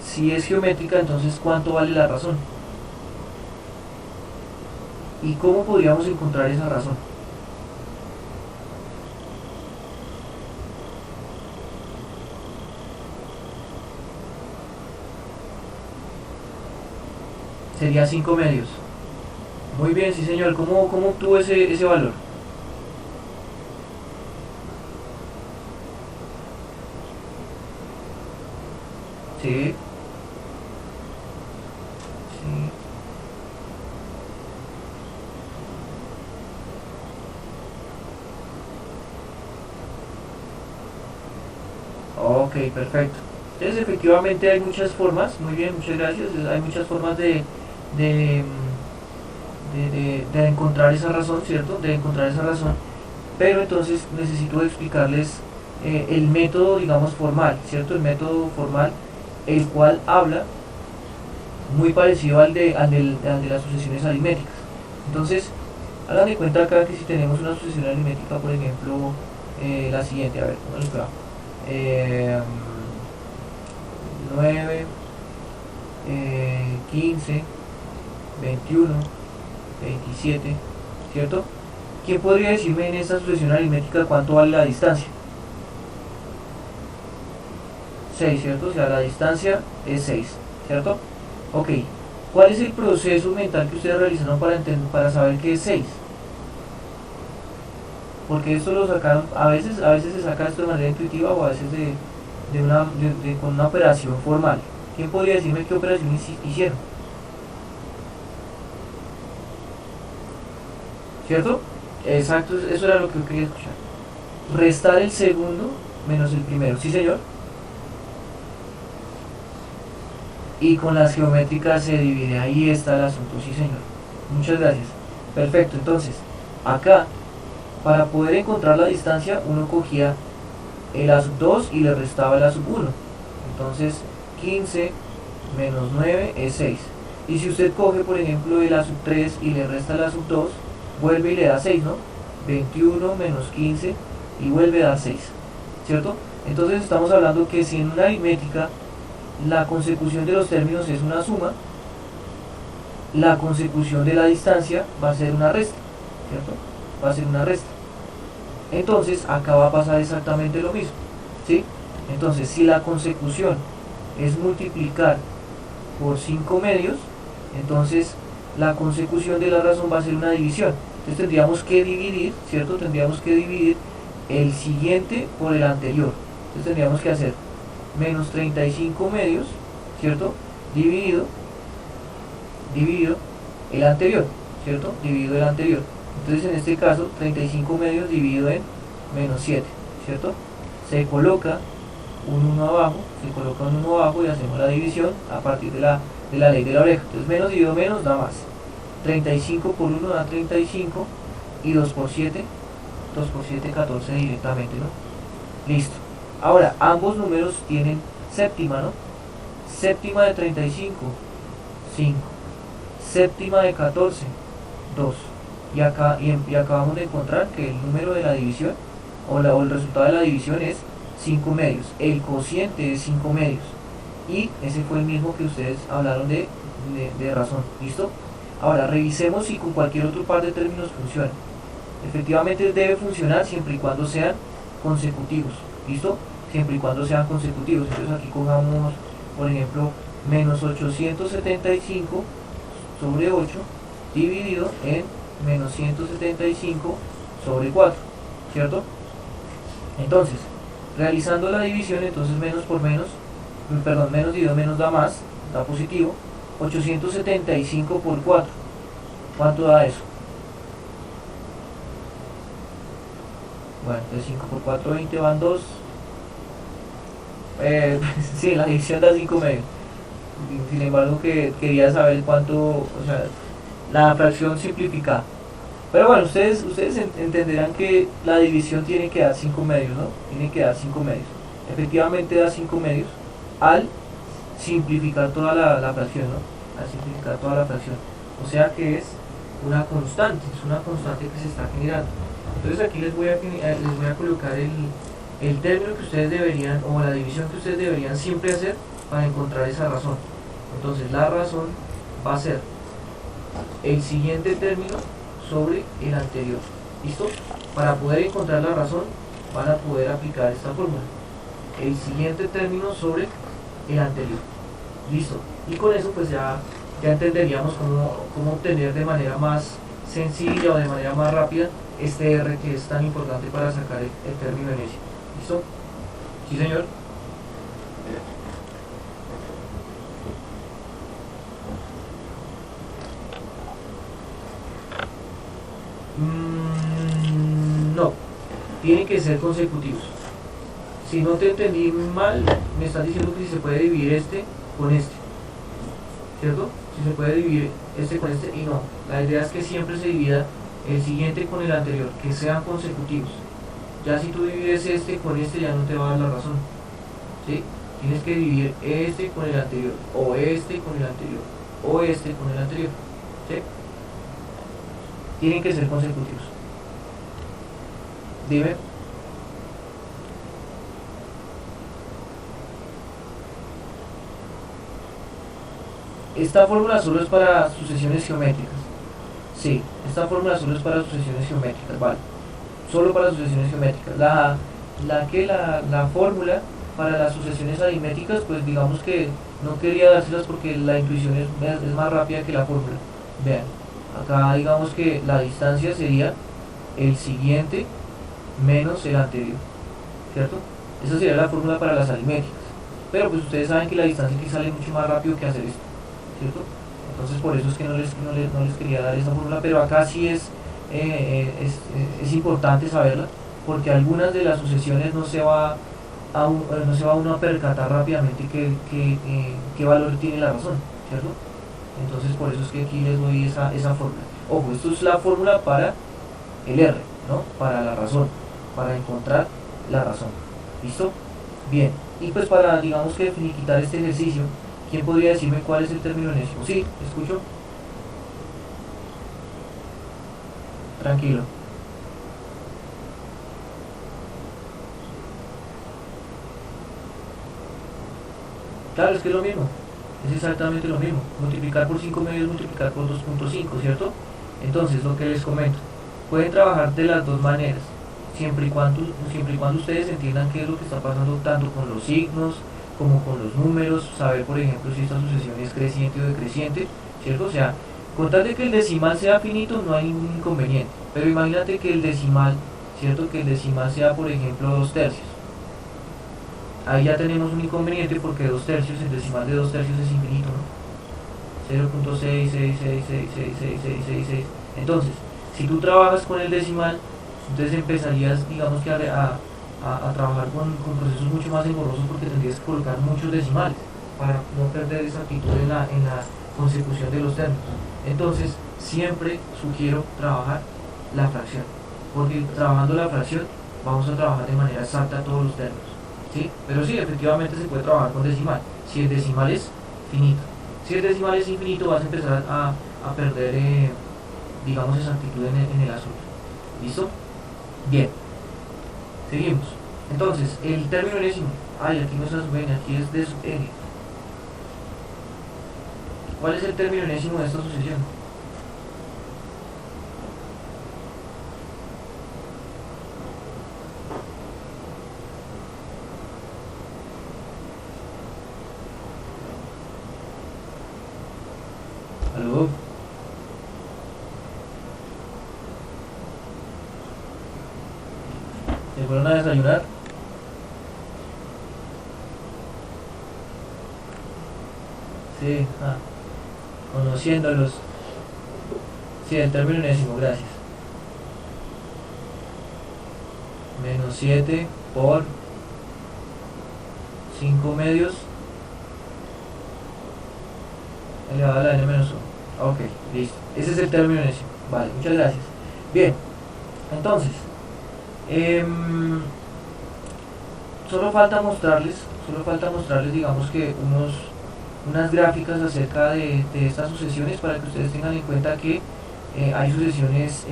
Si es geométrica, entonces ¿cuánto vale la razón? ¿Y cómo podríamos encontrar esa razón? Sería 5 medios. Muy bien, sí señor. ¿Cómo obtuvo ese valor? Sí, sí. Ok, perfecto. Entonces efectivamente hay muchas formas, muy bien, muchas gracias. Hay muchas formas de, de encontrar esa razón, ¿cierto? De encontrar esa razón. Pero entonces necesito explicarles el método, digamos, formal, ¿cierto? El método formal, el cual habla muy parecido al de las sucesiones aritméticas. Entonces, hagan de cuenta acá que si tenemos una sucesión aritmética, por ejemplo, la siguiente, a ver, ¿cómo les va? Eh, 9, 15, 21, 27, ¿cierto? ¿Quién podría decirme en esta sucesión aritmética cuánto vale la distancia? 6, ¿cierto? O sea, la distancia es 6, ¿cierto? Ok. ¿Cuál es el proceso mental que ustedes realizaron para saber qué es 6? Porque esto lo sacaron, a veces se saca esto de manera intuitiva o a veces con una operación formal. ¿Quién podría decirme qué operación hicieron? ¿Cierto? Exacto, eso era lo que yo quería escuchar. Restar el segundo menos el primero. ¿Sí, señor? Y con las geométricas se divide. Ahí está el asunto. Sí, señor. Muchas gracias. Perfecto, entonces, acá, para poder encontrar la distancia, uno cogía el a sub 2 y le restaba el a sub 1. Entonces, 15 menos 9 es 6. Y si usted coge, por ejemplo, el a sub 3 y le resta el a sub 2, vuelve y le da 6, ¿no? 21 menos 15 y vuelve a dar 6, ¿cierto? Entonces estamos hablando que si en una aritmética la consecución de los términos es una suma, la consecución de la distancia va a ser una resta, ¿cierto? Va a ser una resta. Entonces acá va a pasar exactamente lo mismo, ¿sí? Entonces si la consecución es multiplicar por 5 medios, entonces la consecución de la razón va a ser una división. Entonces tendríamos que dividir, ¿cierto? Tendríamos que dividir el siguiente por el anterior. Entonces tendríamos que hacer menos 35 medios, ¿cierto? Dividido el anterior, ¿cierto? Dividido el anterior. Entonces en este caso 35 medios dividido en menos 7, ¿cierto? Se coloca un 1 abajo, y hacemos la división a partir de la ley de la oreja. Entonces menos dividido menos da más. 35 por 1 da 35 y 2 por 7, 2 por 7, 14 directamente, ¿no? Listo. Ahora, ambos números tienen séptima, ¿no? Séptima de 35, 5. Séptima de 14, 2. Y acabamos de encontrar que el número de la división o el resultado de la división es 5 medios. El cociente es 5 medios. Y ese fue el mismo que ustedes hablaron de razón. ¿Listo? Ahora, revisemos si con cualquier otro par de términos funciona. Efectivamente debe funcionar siempre y cuando sean consecutivos. ¿Listo? Siempre y cuando sean consecutivos. Entonces aquí cojamos, por ejemplo, menos 875 sobre 8 dividido en menos 175 sobre 4, ¿cierto? Entonces, realizando la división, entonces menos por menos, perdón, menos dividido menos da más, da positivo. 875 por 4, ¿cuánto da eso? Bueno, entonces 5 por 4, 20 van 2. Sí, la división da 5 medios. Sin embargo, que quería saber cuánto, o sea, la fracción simplificada. Pero bueno, ustedes entenderán que la división tiene que dar 5 medios, ¿no? Tiene que dar 5 medios. Efectivamente da 5 medios al simplificar toda la fracción, ¿no? Al simplificar toda la fracción. O sea que es una constante que se está generando. Entonces aquí les voy a colocar el término que ustedes deberían, o la división que ustedes deberían siempre hacer para encontrar esa razón. Entonces la razón va a ser el siguiente término sobre el anterior. ¿Listo? Para poder encontrar la razón van a poder aplicar esta fórmula. El siguiente término sobre el anterior. Listo. Y con eso pues ya ya entenderíamos cómo obtener de manera más sencilla o de manera más rápida este R que es tan importante para sacar el término enésimo. ¿Listo? Sí, señor. No, tienen que ser consecutivos. Si no te entendí mal, me estás diciendo que si se puede dividir este con este, ¿cierto? Si se puede dividir este con este, y no. La idea es que siempre se divida el siguiente con el anterior, que sean consecutivos. Ya si tú divides este con este, ya no te va a dar la razón, ¿sí? Tienes que dividir este con el anterior, o este con el anterior, o este con el anterior, ¿sí? Tienen que ser consecutivos. Dime. Esta fórmula solo es para sucesiones geométricas. Sí, esta fórmula solo es para sucesiones geométricas, vale. Solo para sucesiones geométricas. La fórmula para las sucesiones aritméticas, pues digamos que no quería dárselas porque la intuición es más rápida que la fórmula. Vean, acá digamos que la distancia sería el siguiente menos el anterior, ¿cierto? Esa sería la fórmula para las aritméticas. Pero pues ustedes saben que la distancia aquí sale mucho más rápido que hacer esto, ¿cierto? Entonces por eso es que no les quería dar esa fórmula, pero acá sí es importante saberla, porque algunas de las sucesiones no se va uno a percatar rápidamente qué valor tiene la razón, ¿cierto? Entonces por eso es que aquí les doy esa fórmula. Ojo, esto es la fórmula para el R, ¿no? Para la razón, para encontrar la razón. ¿Listo? Bien. Y pues para, digamos que finiquitar este ejercicio, ¿quién podría decirme cuál es el término enésimo? Sí, escucho. Tranquilo. Claro, es que es lo mismo. Es exactamente lo mismo. Multiplicar por 5 medios, multiplicar por 2.5, ¿cierto? Entonces, lo que les comento, pueden trabajar de las dos maneras, siempre y cuando ustedes entiendan qué es lo que está pasando tanto con los signos como con los números, saber, por ejemplo, si esta sucesión es creciente o decreciente, ¿cierto? O sea, con tal de que el decimal sea finito, no hay ningún inconveniente. Pero imagínate que el decimal, ¿cierto? Que el decimal sea, por ejemplo, 2 tercios. Ahí ya tenemos un inconveniente porque 2 tercios, el decimal de 2 tercios es infinito, ¿no? 0.666666666. Entonces, si tú trabajas con el decimal, entonces empezarías, digamos que a trabajar con procesos mucho más engorrosos porque tendrías que colocar muchos decimales para no perder exactitud en la consecución de los términos. Entonces, siempre sugiero trabajar la fracción, porque trabajando la fracción vamos a trabajar de manera exacta todos los términos. ¿Sí? Pero sí, efectivamente se puede trabajar con decimal, si el decimal es finito. Si el decimal es infinito, vas a empezar a perder, digamos, exactitud en el asunto. ¿Listo? Bien, seguimos. Entonces, el término enésimo. Ay, aquí no es sub n, aquí es de sub n. ¿Cuál es el término enésimo de esta sucesión? ¿Aló? ¿Se fueron a desayunar? Sí, conociéndolos. Sí, el término enésimo, gracias. Menos 7 por 5 medios elevado a la n menos 1. Ok, listo. Ese es el término enésimo. Vale, muchas gracias. Bien, entonces, solo falta mostrarles, digamos que unas gráficas acerca de estas sucesiones para que ustedes tengan en cuenta que hay sucesiones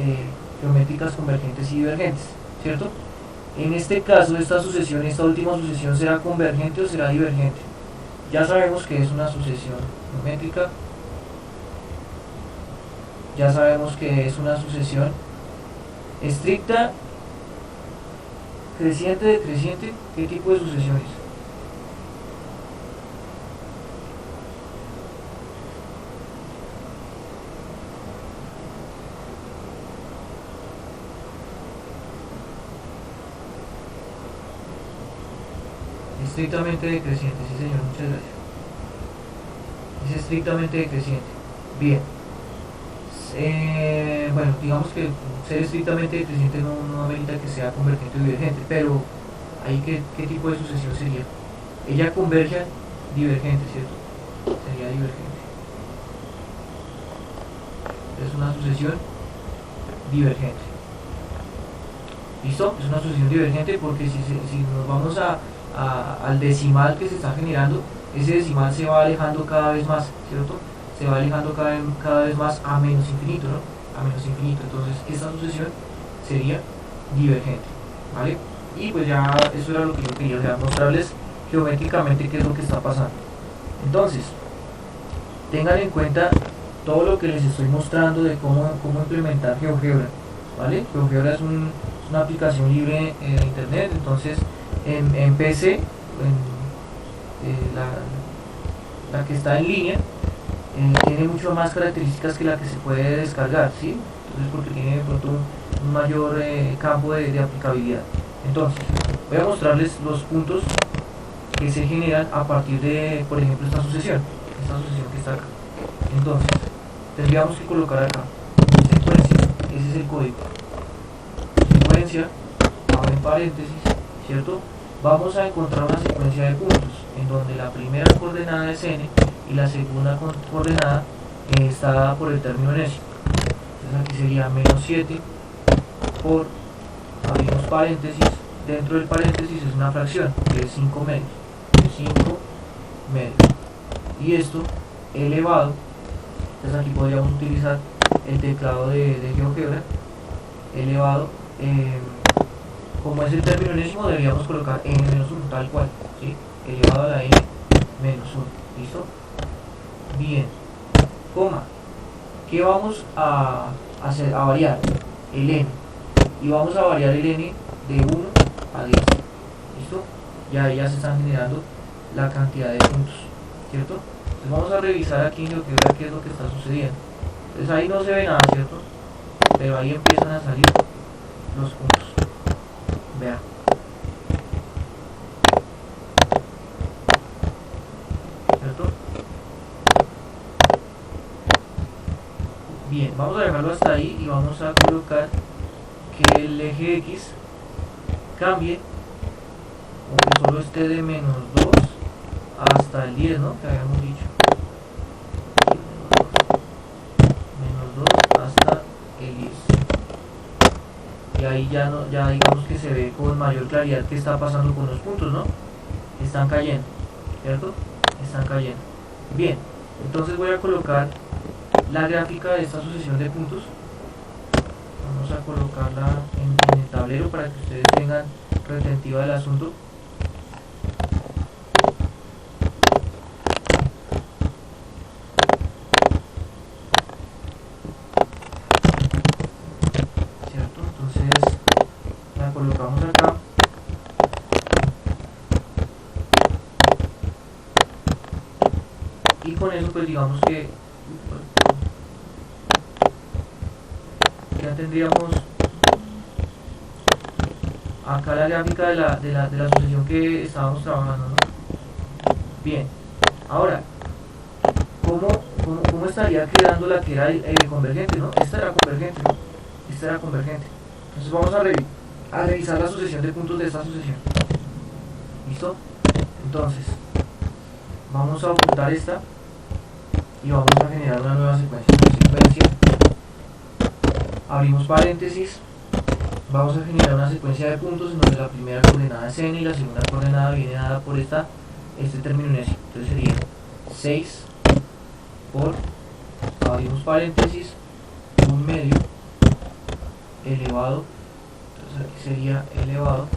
geométricas convergentes y divergentes, ¿cierto? En este caso, esta última sucesión, ¿será convergente o será divergente? Ya sabemos que es una sucesión geométrica, ya sabemos que es una sucesión estricta, creciente, decreciente. ¿Qué tipo de sucesiones? estrictamente decreciente, sí señor, muchas gracias. Es estrictamente decreciente. Bien. Bueno, digamos que ser estrictamente decreciente no amerita que sea convergente o divergente, pero ahí ¿qué tipo de sucesión sería? Ella converge divergente, ¿cierto? Sería divergente. Es una sucesión divergente. ¿Listo? Es una sucesión divergente porque si nos vamos al decimal que se está generando, ese decimal se va alejando cada vez más, ¿cierto? Se va alejando cada vez más a menos infinito, ¿no? A menos infinito. Entonces, esta sucesión sería divergente, ¿vale? Y pues ya eso era lo que yo quería, o sea, mostrarles geométricamente qué es lo que está pasando. Entonces, tengan en cuenta todo lo que les estoy mostrando de cómo implementar GeoGebra, ¿vale? GeoGebra es una aplicación libre de internet, entonces en PC, la que está en línea, tiene mucho más características que la que se puede descargar, ¿sí? Entonces porque tiene de pronto un mayor campo de aplicabilidad. Entonces, voy a mostrarles los puntos que se generan a partir de, por ejemplo, esta sucesión que está acá. Entonces, tendríamos que colocar acá secuencia, ese es el código. Secuencia, abre paréntesis, ¿cierto? Vamos a encontrar una secuencia de puntos en donde la primera coordenada es n y la segunda coordenada está dada por el término enésimo. Entonces aquí sería menos 7 por, abrimos paréntesis, dentro del paréntesis es una fracción que es 5 medios, 5 medios, y esto elevado, entonces aquí podríamos utilizar el teclado de GeoGebra, elevado, como es el término enésimo deberíamos colocar n-1 tal cual, ¿sí? Elevado a la n-1, ¿listo? Bien, coma, ¿qué vamos a hacer? A variar el n, y vamos a variar el n de 1 a 10, ¿listo? Y ahí ya se están generando la cantidad de puntos, ¿cierto? Entonces vamos a revisar aquí en GeoGebra qué es lo que está sucediendo. Entonces ahí no se ve nada, ¿cierto? Pero ahí empiezan a salir los puntos. Vean. ¿Cierto? Bien, vamos a dejarlo hasta ahí y vamos a colocar que el eje X cambie, o que solo esté de menos 2 hasta el 10, ¿no? Que habíamos dicho. Menos 2 hasta el 10. Y ahí ya digamos que se ve con mayor claridad qué está pasando con los puntos, ¿no? Están cayendo, ¿cierto? Están cayendo. Bien, entonces voy a colocar la gráfica de esta sucesión de puntos. Vamos a colocarla en el tablero para que ustedes tengan retentiva del asunto. ¿Cierto? Entonces la colocamos acá. Y con eso pues digamos que ya tendríamos acá la gráfica de la sucesión que estábamos trabajando, ¿no? Bien, ahora, ¿cómo estaría quedando la que era convergente, ¿no? Esta era convergente, ¿no? Esta era convergente. Entonces vamos a revisar la sucesión de puntos de esta sucesión. ¿Listo? Entonces, vamos a ocultar esta y vamos a generar una nueva secuencia. Abrimos paréntesis, vamos a generar una secuencia de puntos en donde la primera coordenada es n y la segunda coordenada viene dada por este término enésimo. Entonces sería 6 por, abrimos paréntesis, 1 medio elevado, entonces aquí sería elevado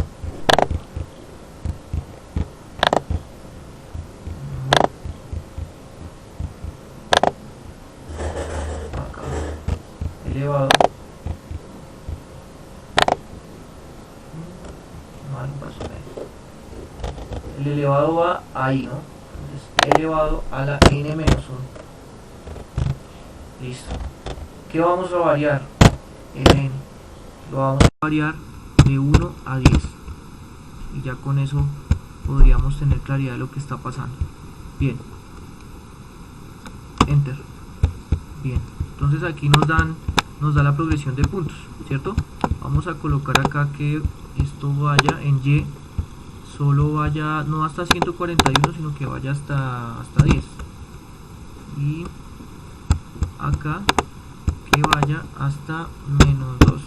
acá, elevado el elevado va ahí, ¿no? Entonces elevado a la n-1. Listo. ¿Qué vamos a variar? El n. Lo vamos a variar de 1 a 10. Y ya con eso podríamos tener claridad de lo que está pasando. Bien, enter. Bien, entonces aquí nos da la progresión de puntos, ¿cierto? Vamos a colocar acá que esto vaya en Y, solo vaya no hasta 141, sino que vaya hasta 10. Y acá que vaya hasta menos 2.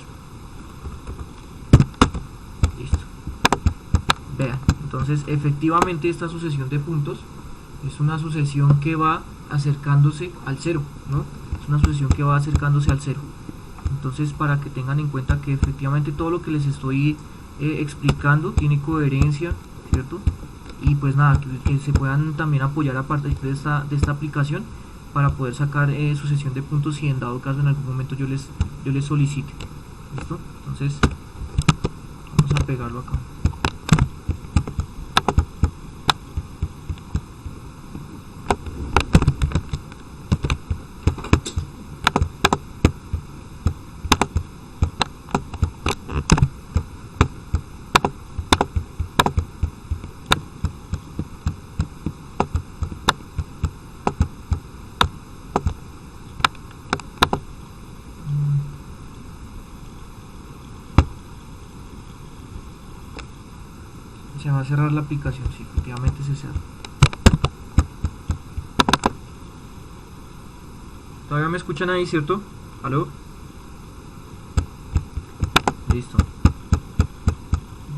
Listo. Vean, entonces efectivamente esta sucesión de puntos es una sucesión que va acercándose al 0, ¿no? Es una sucesión que va acercándose al 0. Entonces, para que tengan en cuenta que efectivamente todo lo que les estoy explicando tiene coherencia, ¿cierto? Y pues nada, que se puedan también apoyar a partir de esta aplicación para poder sacar sucesión de puntos si en dado caso en algún momento yo les solicite. ¿Listo? Entonces, vamos a pegarlo acá. Se va a cerrar la aplicación, sí, efectivamente se cerra. ¿Todavía me escuchan ahí, cierto? ¿Aló? Listo.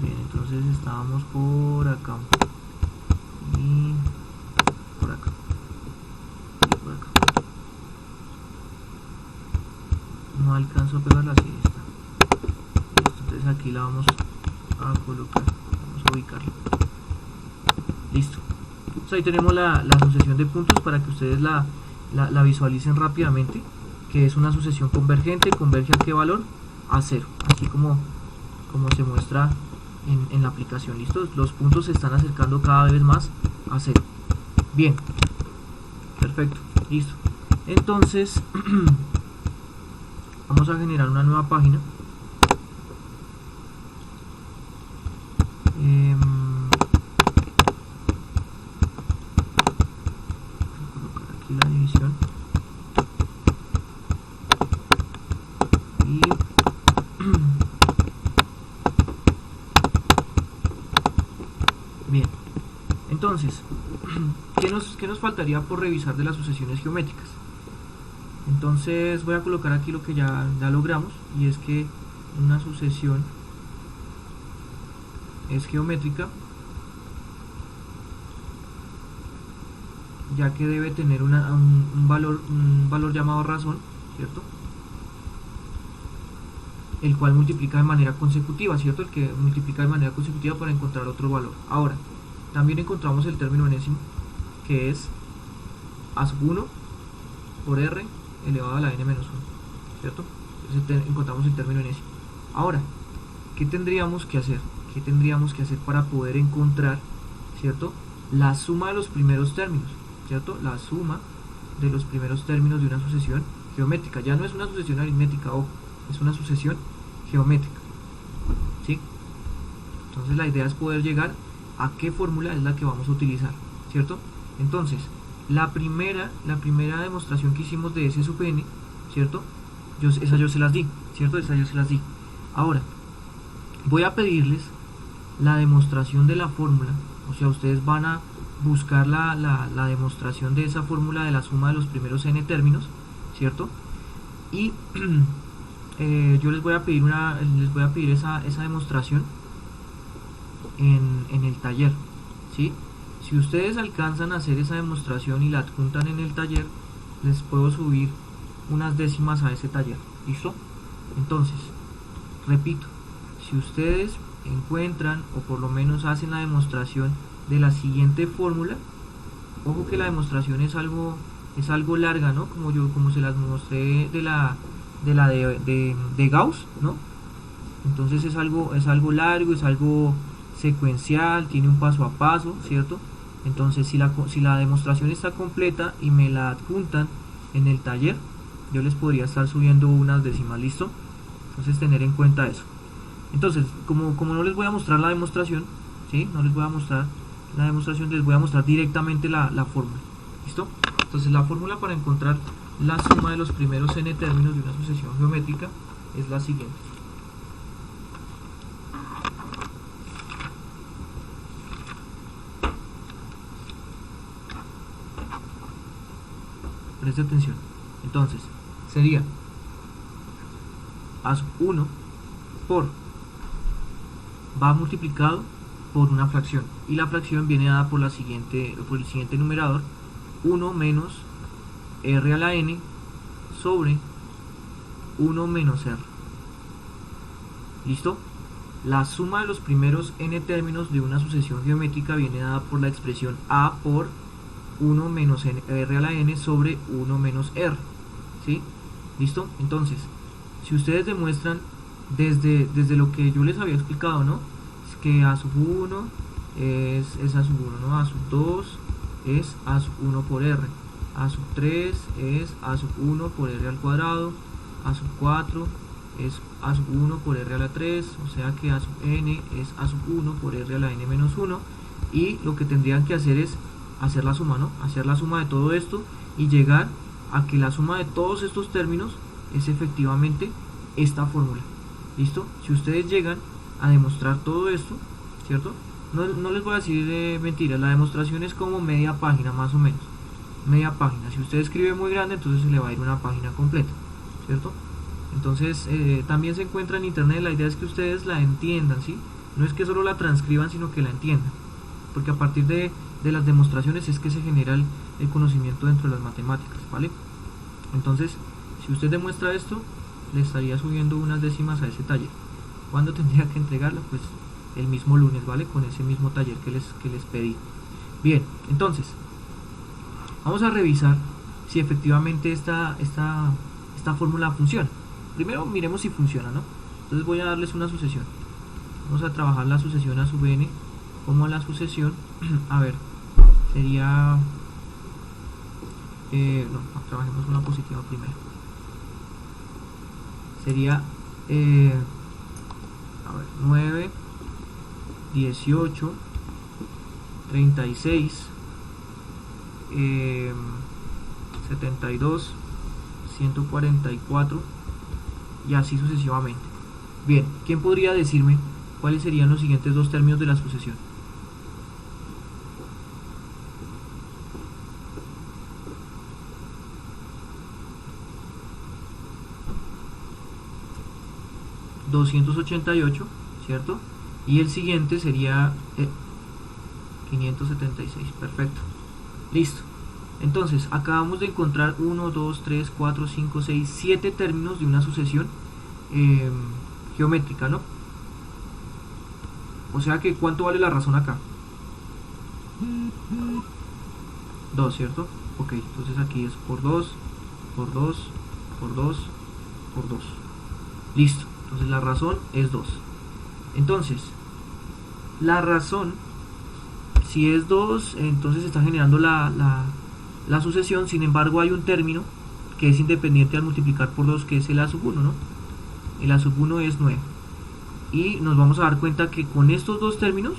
Bien, entonces estábamos por acá. Y por acá. Y por acá. No alcanzo a pegarla, así está. Listo, entonces aquí la vamos a colocar. Ubicarlo. Listo. Entonces ahí tenemos la sucesión de puntos para que ustedes la visualicen rápidamente, que es una sucesión convergente. ¿Converge a qué valor? A 0, así como se muestra en la aplicación. Listo, los puntos se están acercando cada vez más a 0. Bien, perfecto, listo. Entonces vamos a generar una nueva página. Voy a colocar aquí la división y bien, entonces ¿qué nos faltaría por revisar de las sucesiones geométricas? Entonces voy a colocar aquí lo que ya logramos, y es que una sucesión es geométrica ya que debe tener un valor llamado razón, ¿cierto? El cual multiplica de manera consecutiva, ¿cierto? El que multiplica de manera consecutiva para encontrar otro valor. Ahora, también encontramos el término enésimo, que es a sub 1 por r elevado a la n menos 1, ¿cierto? Entonces encontramos el término enésimo. Ahora, ¿qué tendríamos que hacer? ¿Qué tendríamos que hacer para poder encontrar, ¿cierto?, la suma de los primeros términos, ¿cierto? La suma de los primeros términos de una sucesión geométrica. Ya no es una sucesión aritmética, ojo, es una sucesión geométrica, ¿sí? Entonces la idea es poder llegar a qué fórmula es la que vamos a utilizar, ¿cierto? Entonces, la primera demostración que hicimos de S sub n, ¿cierto? Esa yo se las di, ¿cierto? Esa yo se las di. Ahora, voy a pedirles la demostración de la fórmula, o sea, ustedes van a buscar la demostración de esa fórmula de la suma de los primeros n términos, ¿cierto? Y yo les voy a pedir esa demostración en el taller, ¿sí? Si ustedes alcanzan a hacer esa demostración y la adjuntan en el taller, les puedo subir unas décimas a ese taller, ¿listo? Entonces, repito, si ustedes encuentran o por lo menos hacen la demostración de la siguiente fórmula, ojo que la demostración es algo larga, ¿no? Como se las mostré de Gauss, ¿no? Entonces es algo largo, es algo secuencial, tiene un paso a paso, ¿cierto? Entonces si la demostración está completa y me la adjuntan en el taller, yo les podría estar subiendo unas décimas, ¿listo? Entonces tener en cuenta eso. Entonces, como no les voy a mostrar la demostración, ¿sí? No les voy a mostrar, la demostración les voy a mostrar directamente la fórmula. ¿Listo? Entonces la fórmula para encontrar la suma de los primeros n términos de una sucesión geométrica es la siguiente. Preste atención. Entonces sería a sub 1 por, va multiplicado por una fracción, y la fracción viene dada por el siguiente numerador: 1 menos r a la n sobre 1 menos r. ¿Listo? La suma de los primeros n términos de una sucesión geométrica viene dada por la expresión a por 1 menos r a la n sobre 1 menos r. ¿Sí? ¿Listo? Entonces, si ustedes demuestran desde lo que yo les había explicado, ¿no? Es que a sub 1 es a sub 1, ¿no? A sub 2 es a sub 1 por r, a sub 3 es a sub 1 por r al cuadrado, a sub 4 es a sub 1 por r a la 3, o sea que a sub n es a sub 1 por r a la n menos 1, y lo que tendrían que hacer es hacer la suma, ¿no? Hacer la suma de todo esto y llegar a que la suma de todos estos términos es efectivamente esta fórmula. ¿Listo? Si ustedes llegan a demostrar todo esto, ¿cierto? No les voy a decir mentiras, la demostración es como media página más o menos, media página. Si usted escribe muy grande, entonces se le va a ir una página completa, ¿cierto? Entonces también se encuentra en internet. La idea es que ustedes la entiendan, ¿sí? No es que solo la transcriban, sino que la entiendan, porque a partir de las demostraciones es que se genera el conocimiento dentro de las matemáticas, ¿vale? Entonces, si usted demuestra esto, le estaría subiendo unas décimas a ese taller. ¿Cuándo tendría que entregarla? Pues el mismo lunes, ¿vale? Con ese mismo taller que les pedí. Bien, entonces vamos a revisar si efectivamente esta fórmula funciona. Primero miremos si funciona, ¿no? Entonces voy a darles una sucesión. Vamos a trabajar la sucesión a sub n como la sucesión. A ver, sería no, trabajemos una positiva primero. Sería a ver, 9, 18, 36, 72, 144 y así sucesivamente. Bien, ¿quién podría decirme cuáles serían los siguientes dos términos de la sucesión? $288, ¿cierto? Y el siguiente sería 576, perfecto. Listo. Entonces, acabamos de encontrar 1, 2, 3, 4, 5, 6, 7 términos de una sucesión geométrica, ¿no? O sea que, ¿cuánto vale la razón acá? 2, ¿cierto? Ok, entonces aquí es por 2, por 2, por 2, por 2. Listo. Entonces la razón es 2. Entonces, la razón, si es 2, entonces está generando la sucesión. Sin embargo, hay un término que es independiente al multiplicar por 2, que es el a sub 1, ¿no? El a sub 1 es 9. Y nos vamos a dar cuenta que con estos dos términos,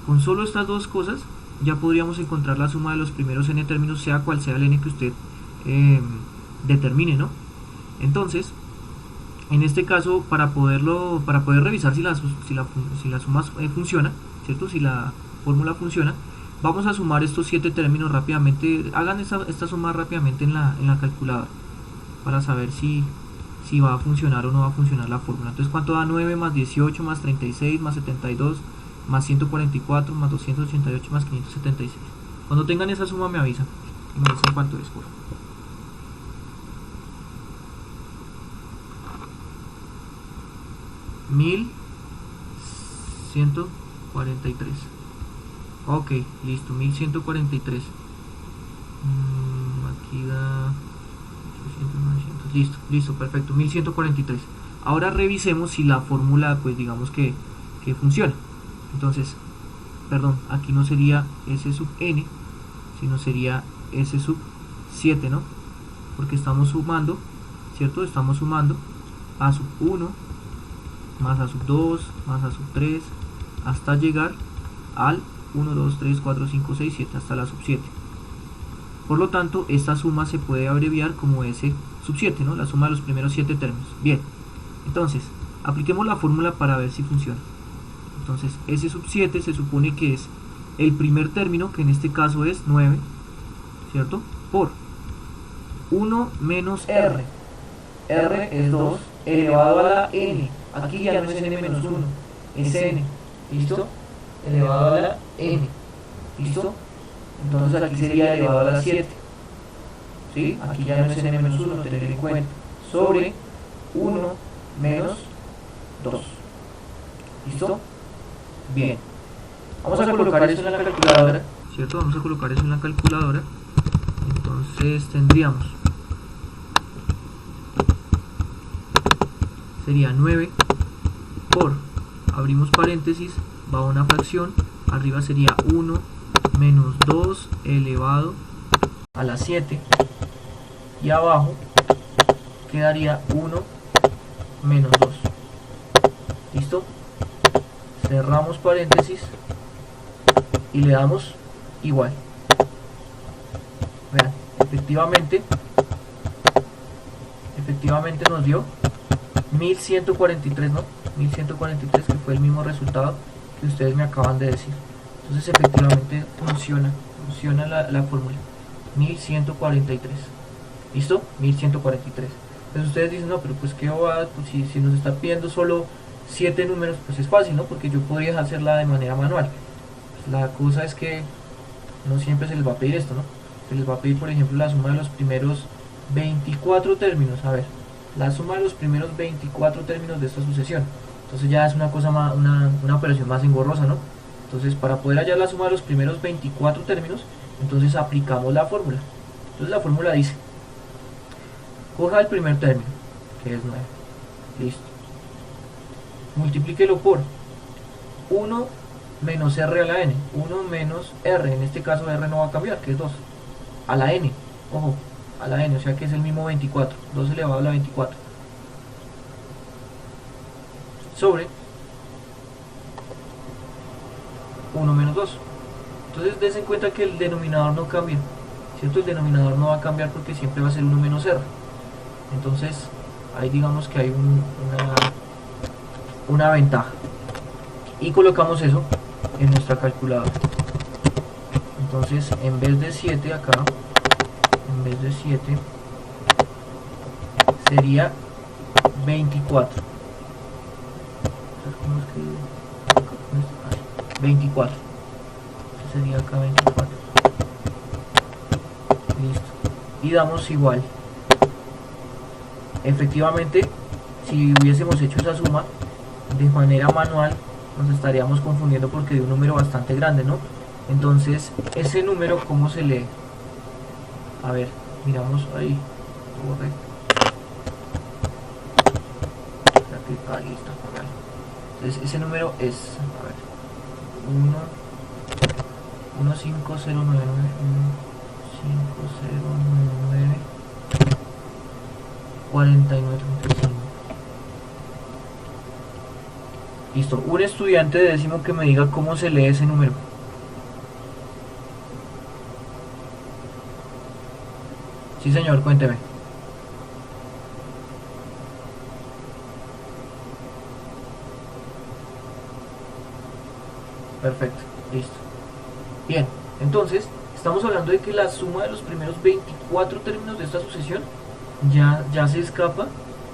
con solo estas dos cosas, ya podríamos encontrar la suma de los primeros n términos, sea cual sea el n que usted determine, ¿no? Entonces, en este caso, para poder revisar si la suma funciona, ¿cierto? Si la fórmula funciona, vamos a sumar estos 7 términos rápidamente. Hagan esta suma rápidamente en la calculadora para saber si va a funcionar o no va a funcionar la fórmula. Entonces, ¿cuánto da 9 más 18 más 36 más 72 más 144 más 288 más 576? Cuando tengan esa suma me avisan y me dicen cuánto es, por favor. $1143. Ok, listo, 1143. Aquí da 800, listo, perfecto, 1143. Ahora revisemos si la fórmula, pues digamos que funciona. Entonces, perdón, aquí no sería S sub n, sino sería S sub 7, ¿no? Porque estamos sumando, ¿cierto? Estamos sumando a sub 1 más a sub 2 más a sub 3 hasta llegar al 1, 2, 3, 4, 5, 6, 7 hasta la sub 7. Por lo tanto, esta suma se puede abreviar como S sub 7, ¿no? La suma de los primeros 7 términos. Bien, entonces, apliquemos la fórmula para ver si funciona. Entonces, S sub 7 se supone que es el primer término, que en este caso es 9, ¿cierto? Por 1 menos R. R es 2 elevado a la N. Aquí ya no es N menos 1, es N. ¿Listo? Elevado a la N. ¿Listo? Entonces aquí sería elevado a la 7. ¿Sí? Aquí ya no es N menos 1, tener en cuenta. Sobre 1 menos 2. ¿Listo? Bien. Vamos a colocar eso en la calculadora. ¿Cierto? Vamos a colocar eso en la calculadora. Entonces tendríamos, sería 9 por, abrimos paréntesis, va una fracción, arriba sería 1 menos 2 elevado a la 7, y abajo quedaría 1 menos 2. ¿Listo? Cerramos paréntesis y le damos igual. Vean, efectivamente nos dio 1143, ¿no? 1143, que fue el mismo resultado que ustedes me acaban de decir. Entonces efectivamente funciona la fórmula. 1143. ¿Listo? 1143. Entonces ustedes dicen, no, pero pues qué bobada, pues si nos está pidiendo solo 7 números, pues es fácil, ¿no? Porque yo podría hacerla de manera manual. Pues la cosa es que no siempre se les va a pedir esto, ¿no? Se les va a pedir, por ejemplo, la suma de los primeros 24 términos. A ver, la suma de los primeros 24 términos de esta sucesión. Entonces ya es una cosa más, una operación más engorrosa, ¿no? Entonces, para poder hallar la suma de los primeros 24 términos, entonces aplicamos la fórmula. Entonces la fórmula dice, coja el primer término, que es 9. Listo. Multiplíquelo por 1 menos R a la N. 1 menos R, en este caso R no va a cambiar, que es 2. A la N, ojo, a la N, o sea que es el mismo 24. 2 elevado a la 24. Sobre 1 menos 2. Entonces des en cuenta que el denominador no cambia, ¿cierto? El denominador no va a cambiar porque siempre va a ser 1 menos R. Entonces ahí digamos que hay una ventaja. Y colocamos eso en nuestra calculadora. Entonces en vez de 7 acá, en vez de 7 sería 24. ¿Cómo escribo? 24. Sería acá 24. Listo. Y damos igual. Efectivamente, si hubiésemos hecho esa suma de manera manual, nos estaríamos confundiendo porque de un número bastante grande, ¿no? Entonces, ese número, ¿cómo se lee? A ver, miramos ahí. Correcto. Ahí está. Entonces, ese número es, a ver, 15099 4935. Listo, un estudiante de décimo que me diga cómo se lee ese número. Sí, señor, cuénteme. Perfecto, listo. Bien, entonces estamos hablando de que la suma de los primeros 24 términos de esta sucesión ya se escapa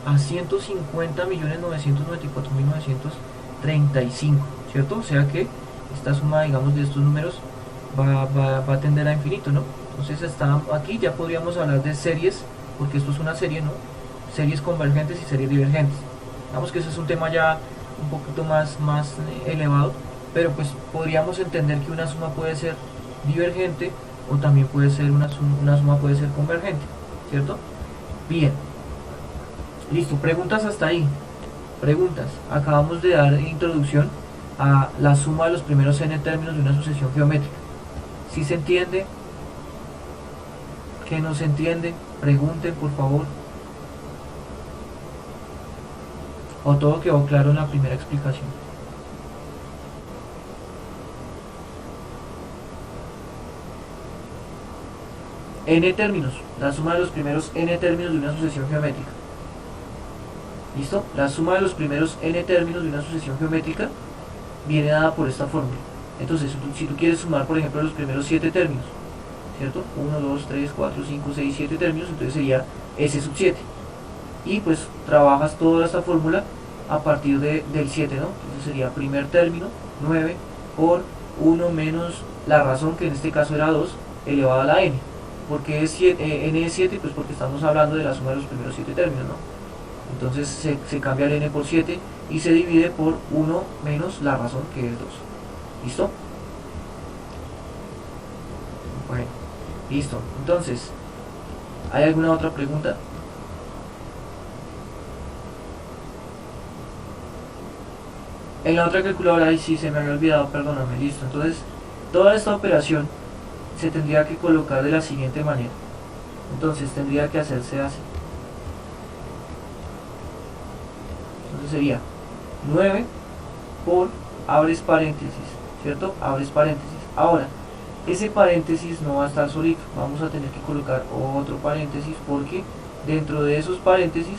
a 150.994.935, ¿cierto? O sea que esta suma, digamos, de estos números va a tender a infinito, ¿no? Entonces aquí ya podríamos hablar de series, porque esto es una serie, ¿no? Series convergentes y series divergentes. Digamos que ese es un tema ya un poquito más elevado, pero pues podríamos entender que una suma puede ser divergente o también puede ser una suma puede ser convergente, ¿cierto? Bien, listo, preguntas hasta ahí. Preguntas, acabamos de dar introducción a la suma de los primeros n términos de una sucesión geométrica. ¿Sí se entiende? ¿Qué no se entiende? Pregunten, por favor. ¿O todo quedó claro en la primera explicación? n términos, la suma de los primeros n términos de una sucesión geométrica. ¿Listo? La suma de los primeros n términos de una sucesión geométrica viene dada por esta fórmula. Entonces, si tú quieres sumar, por ejemplo, los primeros 7 términos, ¿cierto? 1, 2, 3, 4, 5, 6, 7 términos, entonces sería S sub 7. Y pues trabajas toda esta fórmula a partir del 7, ¿no? Entonces sería primer término, 9, por 1 menos la razón, que en este caso era 2, elevado a la n. ¿Por qué es 7, n es 7? Pues porque estamos hablando de la suma de los primeros 7 términos, ¿no? Entonces se cambia el n por 7 y se divide por 1 menos la razón, que es 2. ¿Listo? Bueno, listo. Entonces, ¿hay alguna otra pregunta? En la otra calculadora, ahí sí se me había olvidado, perdóname, listo. Entonces, toda esta operación se tendría que colocar de la siguiente manera. Entonces, tendría que hacerse así. Entonces sería 9 por, abres paréntesis, ¿cierto? Abres paréntesis. Ahora, ese paréntesis no va a estar solito, vamos a tener que colocar otro paréntesis porque dentro de esos paréntesis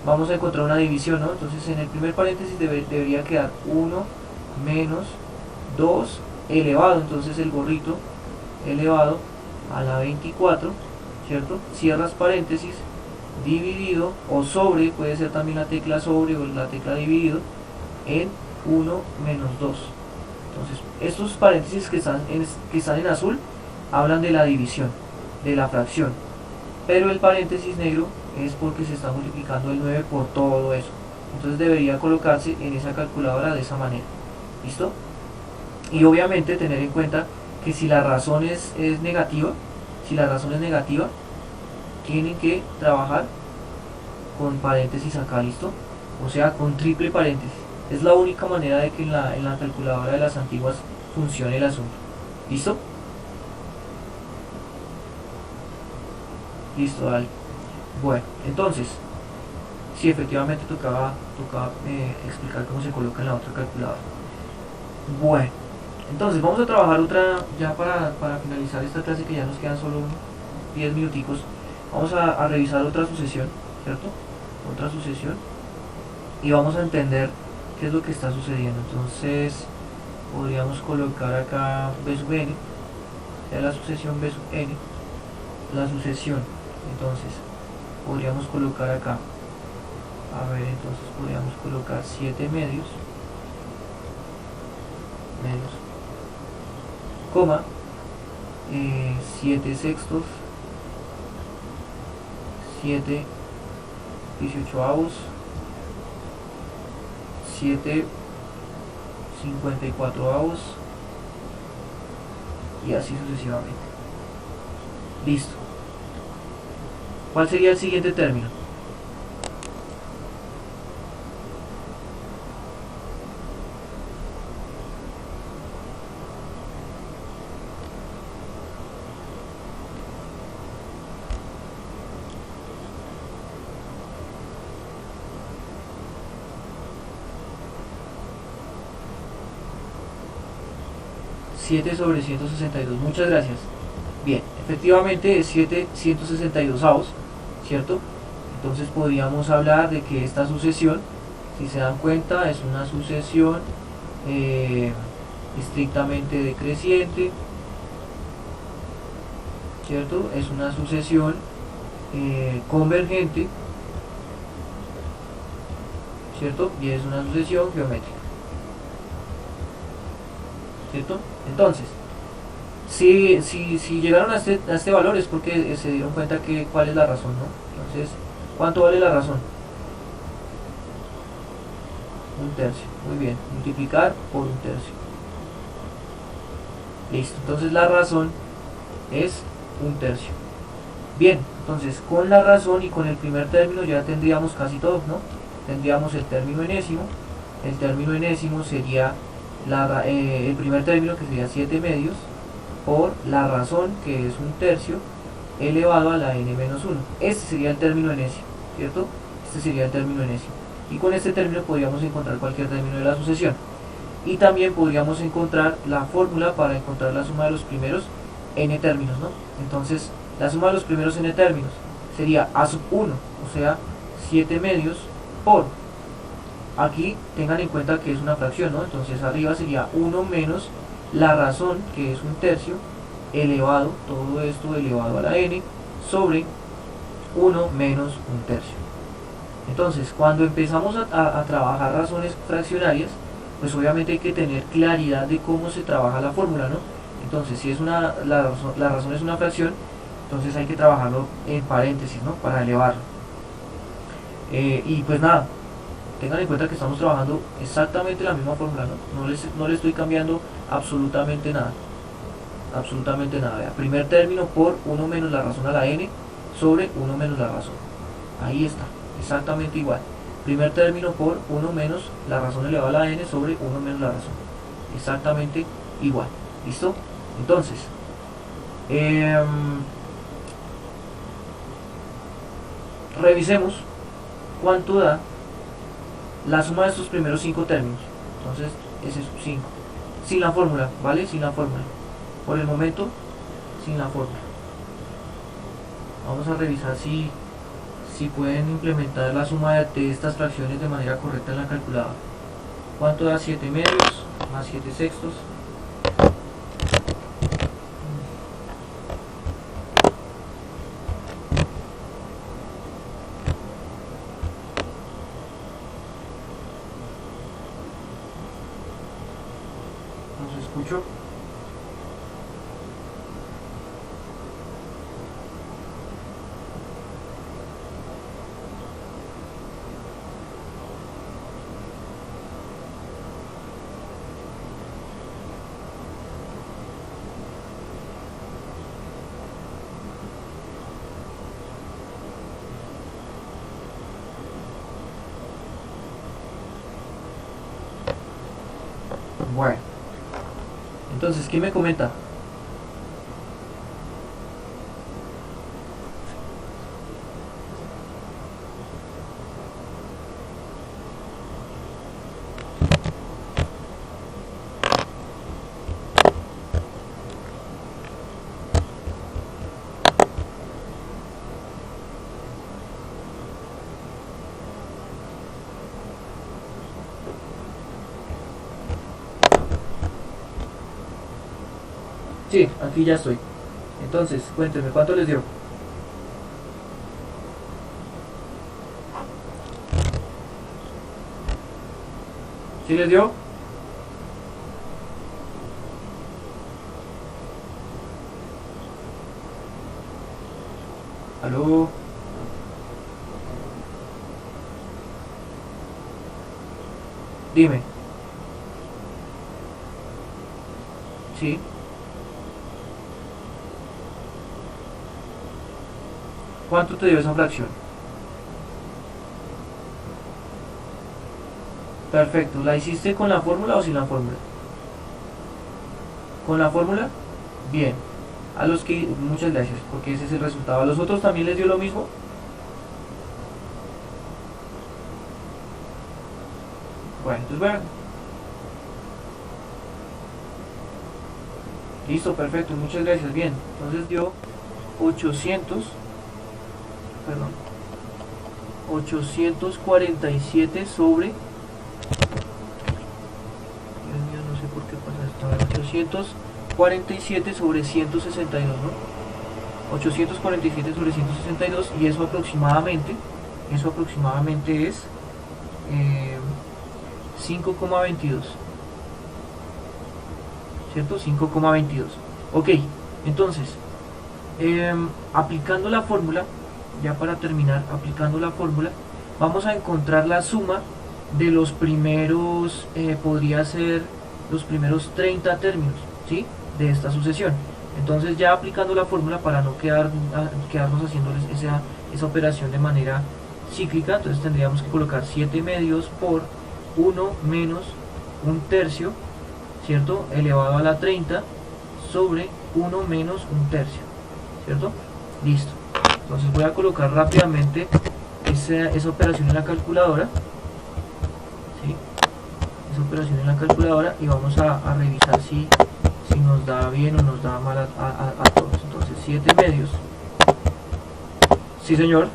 vamos a encontrar una división, ¿no? Entonces en el primer paréntesis debería quedar 1 menos 2 elevado, entonces el gorrito elevado a la 24, ¿cierto? Cierras paréntesis, dividido o sobre, puede ser también la tecla sobre o la tecla dividido, en 1 menos 2. Entonces estos paréntesis que están en azul hablan de la división, de la fracción, pero el paréntesis negro es porque se está multiplicando el 9 por todo eso. Entonces debería colocarse en esa calculadora de esa manera. ¿Listo? Y obviamente tener en cuenta que si la razón es negativa, tienen que trabajar con paréntesis acá, ¿listo? O sea, con triple paréntesis. Es la única manera de que en la calculadora de las antiguas funcione el asunto. ¿Listo? Listo, dale. Bueno, entonces, sí, efectivamente tocaba explicar cómo se coloca en la otra calculadora. Bueno, entonces vamos a trabajar otra, ya para finalizar esta clase, que ya nos quedan solo 10 minuticos. Vamos a revisar otra sucesión, ¿cierto? Otra sucesión. Y vamos a entender qué es lo que está sucediendo. Entonces, podríamos colocar acá b sub n, sea la sucesión b sub n, la sucesión. Entonces, podríamos colocar acá, entonces podríamos colocar 7 medios, coma, 7 sextos, 7 18avos, 7 54avos y así sucesivamente. Listo. ¿Cuál sería el siguiente término? $7 sobre 162. Muchas gracias. Bien, efectivamente es 7 162avos, ¿cierto? Entonces podríamos hablar de que esta sucesión, si se dan cuenta, es una sucesión estrictamente decreciente, ¿cierto? Es una sucesión convergente, ¿cierto? Y es una sucesión geométrica, ¿cierto? Entonces, si llegaron a este valor es porque se dieron cuenta que cuál es la razón, ¿no? Entonces, ¿cuánto vale la razón? 1/3. Muy bien, multiplicar por 1/3. Listo, entonces la razón es 1/3. Bien, entonces con la razón y con el primer término ya tendríamos casi todo, ¿no? Tendríamos el término enésimo. El término enésimo sería el primer término, que sería 7 medios, por la razón, que es 1/3, elevado a la n menos 1. Este sería el término enésimo, ¿cierto? Este sería el término enésimo. Y con este término podríamos encontrar cualquier término de la sucesión. Y también podríamos encontrar la fórmula para encontrar la suma de los primeros n términos, ¿no? Entonces, La suma de los primeros n términos sería a sub 1, o sea, 7 medios por, aquí tengan en cuenta que es una fracción, ¿no? Entonces arriba sería 1 menos la razón, que es un tercio, elevado, todo esto elevado a la n, sobre 1 menos un tercio. Entonces, cuando empezamos a trabajar razones fraccionarias, pues obviamente hay que tener claridad de cómo se trabaja la fórmula, ¿no? Entonces, si es la razón es una fracción, entonces hay que trabajarlo en paréntesis, ¿no? Para elevarlo. Y pues nada, tengan en cuenta que estamos trabajando exactamente la misma fórmula, ¿no? No le estoy cambiando absolutamente nada. Absolutamente nada. Vea, primer término por 1 menos la razón a la n sobre 1 menos la razón. Ahí está, exactamente igual. Primer término por 1 menos la razón elevada a la n sobre 1 menos la razón. Exactamente igual. ¿Listo? Entonces, revisemos cuánto da la suma de estos primeros 5 términos. Entonces, ese es 5. Sin la fórmula, ¿vale? Sin la fórmula. Por el momento, sin la fórmula. Vamos a revisar si pueden implementar la suma de estas fracciones de manera correcta en la calculadora. ¿Cuánto da 7 medios más 7 sextos? ¿Nos escucho? Bueno, entonces, ¿qué me comenta? Sí, aquí ya estoy. Entonces, cuéntenme, ¿cuánto les dio? ¿Sí les dio? ¿Aló? Dime. ¿Sí? ¿Cuánto te dio esa fracción? Perfecto. ¿La hiciste con la fórmula o sin la fórmula? ¿Con la fórmula? Bien. A los que, muchas gracias, porque ese es el resultado. ¿A los otros también les dio lo mismo? Bueno, entonces vean. Listo, perfecto, muchas gracias. Bien, entonces dio 847 sobre, Dios mío, no sé por qué pasa esto. A ver, 847 sobre 162, ¿no? 847 sobre 162, y eso aproximadamente es 5,22, ¿cierto? 5,22. Ok, entonces, aplicando la fórmula, ya para terminar, aplicando la fórmula, vamos a encontrar la suma de los primeros, podría ser los primeros 30 términos, ¿sí? De esta sucesión. Entonces, ya aplicando la fórmula, para no quedarnos haciendo esa operación de manera cíclica, entonces tendríamos que colocar 7 medios por 1 menos un tercio, ¿cierto? Elevado a la 30 sobre 1 menos un tercio, ¿cierto? Listo. Entonces voy a colocar rápidamente esa operación en la calculadora, ¿sí? Esa operación en la calculadora, y vamos a revisar si nos da bien o nos da mal a todos. Entonces 7 medios Sí, señor.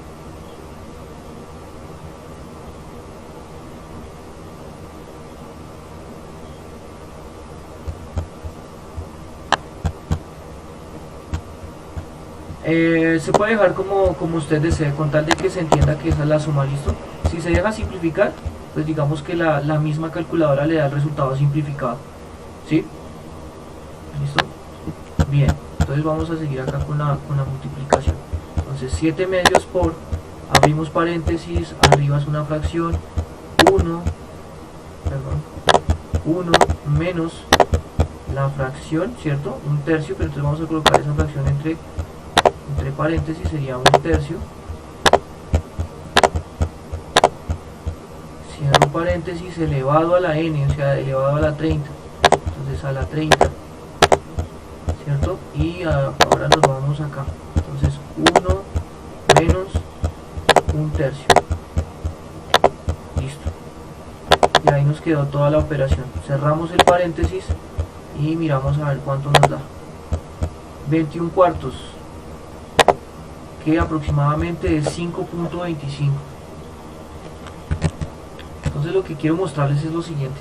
Se puede dejar como usted desee, con tal de que se entienda que esa es la suma, ¿listo? Si se deja simplificar, pues digamos que la misma calculadora le da el resultado simplificado, ¿sí? ¿Listo? Bien, entonces vamos a seguir acá con la multiplicación. Entonces 7 medios por, abrimos paréntesis, arriba es una fracción, 1, perdón, 1 menos la fracción, ¿cierto? Un tercio, pero entonces vamos a colocar esa fracción entre paréntesis, sería un tercio. Cierro paréntesis, elevado a la n, o sea, elevado a la 30. Entonces a la 30, ¿cierto? Y ahora nos vamos acá. Entonces 1 menos un tercio. Listo. Y ahí nos quedó toda la operación. Cerramos el paréntesis y miramos a ver cuánto nos da. 21 cuartos, que aproximadamente es 5.25. Entonces lo que quiero mostrarles es lo siguiente.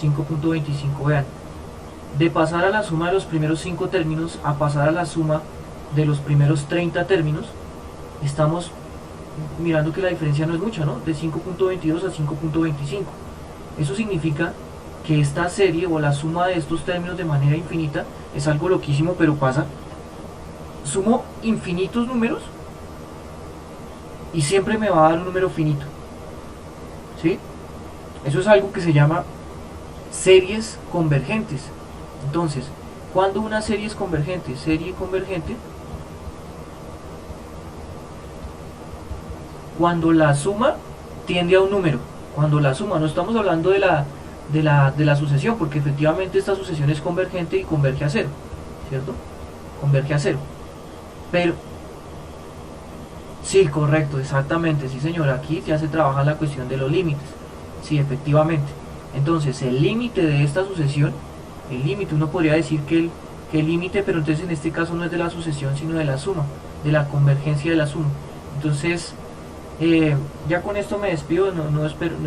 5.25, vean. De pasar a la suma de los primeros 5 términos a pasar a la suma de los primeros 30 términos, estamos mirando que la diferencia no es mucha, ¿no? De 5.22 a 5.25. Eso significa que esta serie o la suma de estos términos de manera infinita es algo loquísimo, pero pasa. Sumo infinitos números y siempre me va a dar un número finito, ¿sí? Eso es algo que se llama series convergentes. Entonces, cuando una serie es convergente, cuando la suma tiende a un número, cuando la suma, no estamos hablando de la sucesión, porque efectivamente esta sucesión es convergente y converge a cero, ¿cierto? Converge a cero. Pero, sí, correcto, exactamente, sí señor, aquí ya se trabaja la cuestión de los límites. Sí, efectivamente. Entonces, el límite de esta sucesión, el límite, uno podría decir que el límite, pero entonces en este caso no es de la sucesión, sino de la suma, de la convergencia de la suma. Entonces, ya con esto me despido,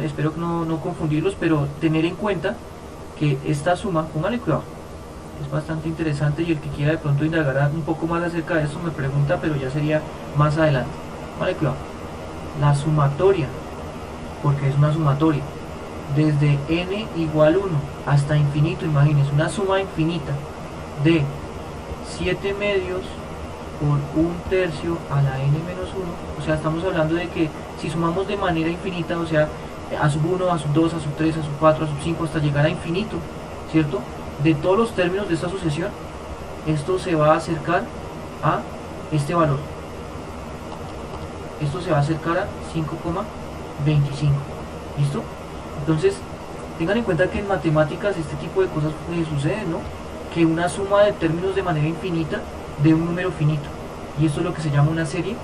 espero no confundirlos, pero tener en cuenta que esta suma, póngale cuidado, es bastante interesante y el que quiera de pronto indagar un poco más acerca de esto me pregunta, pero ya sería más adelante. Póngale cuidado, la sumatoria, porque es una sumatoria, desde n igual 1 hasta infinito, imagínense, una suma infinita de 7 medios por un tercio a la n menos 1, o sea, estamos hablando de que si sumamos de manera infinita, o sea, a sub 1, a sub 2, a sub 3, a sub 4, a sub 5, hasta llegar a infinito, ¿cierto? De todos los términos de esta sucesión, esto se va a acercar a este valor. Esto se va a acercar a 5,25. ¿Listo? Entonces, tengan en cuenta que en matemáticas este tipo de cosas suceden, ¿no? Que una suma de términos de manera infinita de un número finito. Y esto es lo que se llama una serie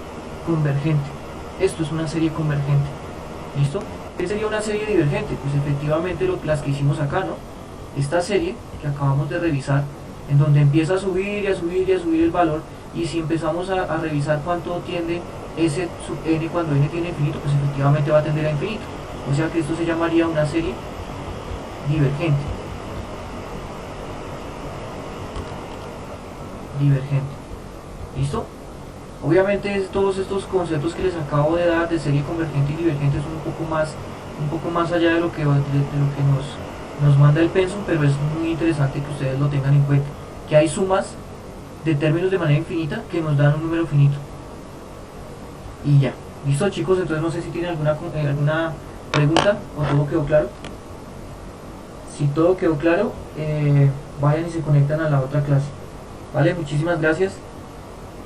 convergente. Esto es una serie convergente. ¿Listo? ¿Qué sería una serie divergente? Pues efectivamente las que hicimos acá, ¿no? Esta serie que acabamos de revisar, en donde empieza a subir y a subir y a subir el valor, y si empezamos a revisar cuánto tiende S sub n cuando n tiene infinito, pues efectivamente va a tender a infinito. O sea que esto se llamaría una serie divergente. ¿Listo? Obviamente todos estos conceptos que les acabo de dar de serie convergente y divergente son un poco más allá de lo que nos manda el pensum, pero es muy interesante que ustedes lo tengan en cuenta, que hay sumas de términos de manera infinita que nos dan un número finito. Y ya. ¿Listo, chicos? Entonces no sé si tienen alguna pregunta o todo quedó claro. Si todo quedó claro, vayan y se conectan a la otra clase. Vale, muchísimas gracias.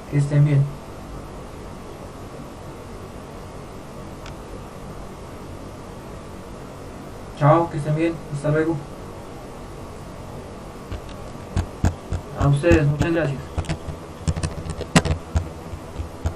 Que estén bien. Chao, que estén bien. Hasta luego. A ustedes, muchas gracias.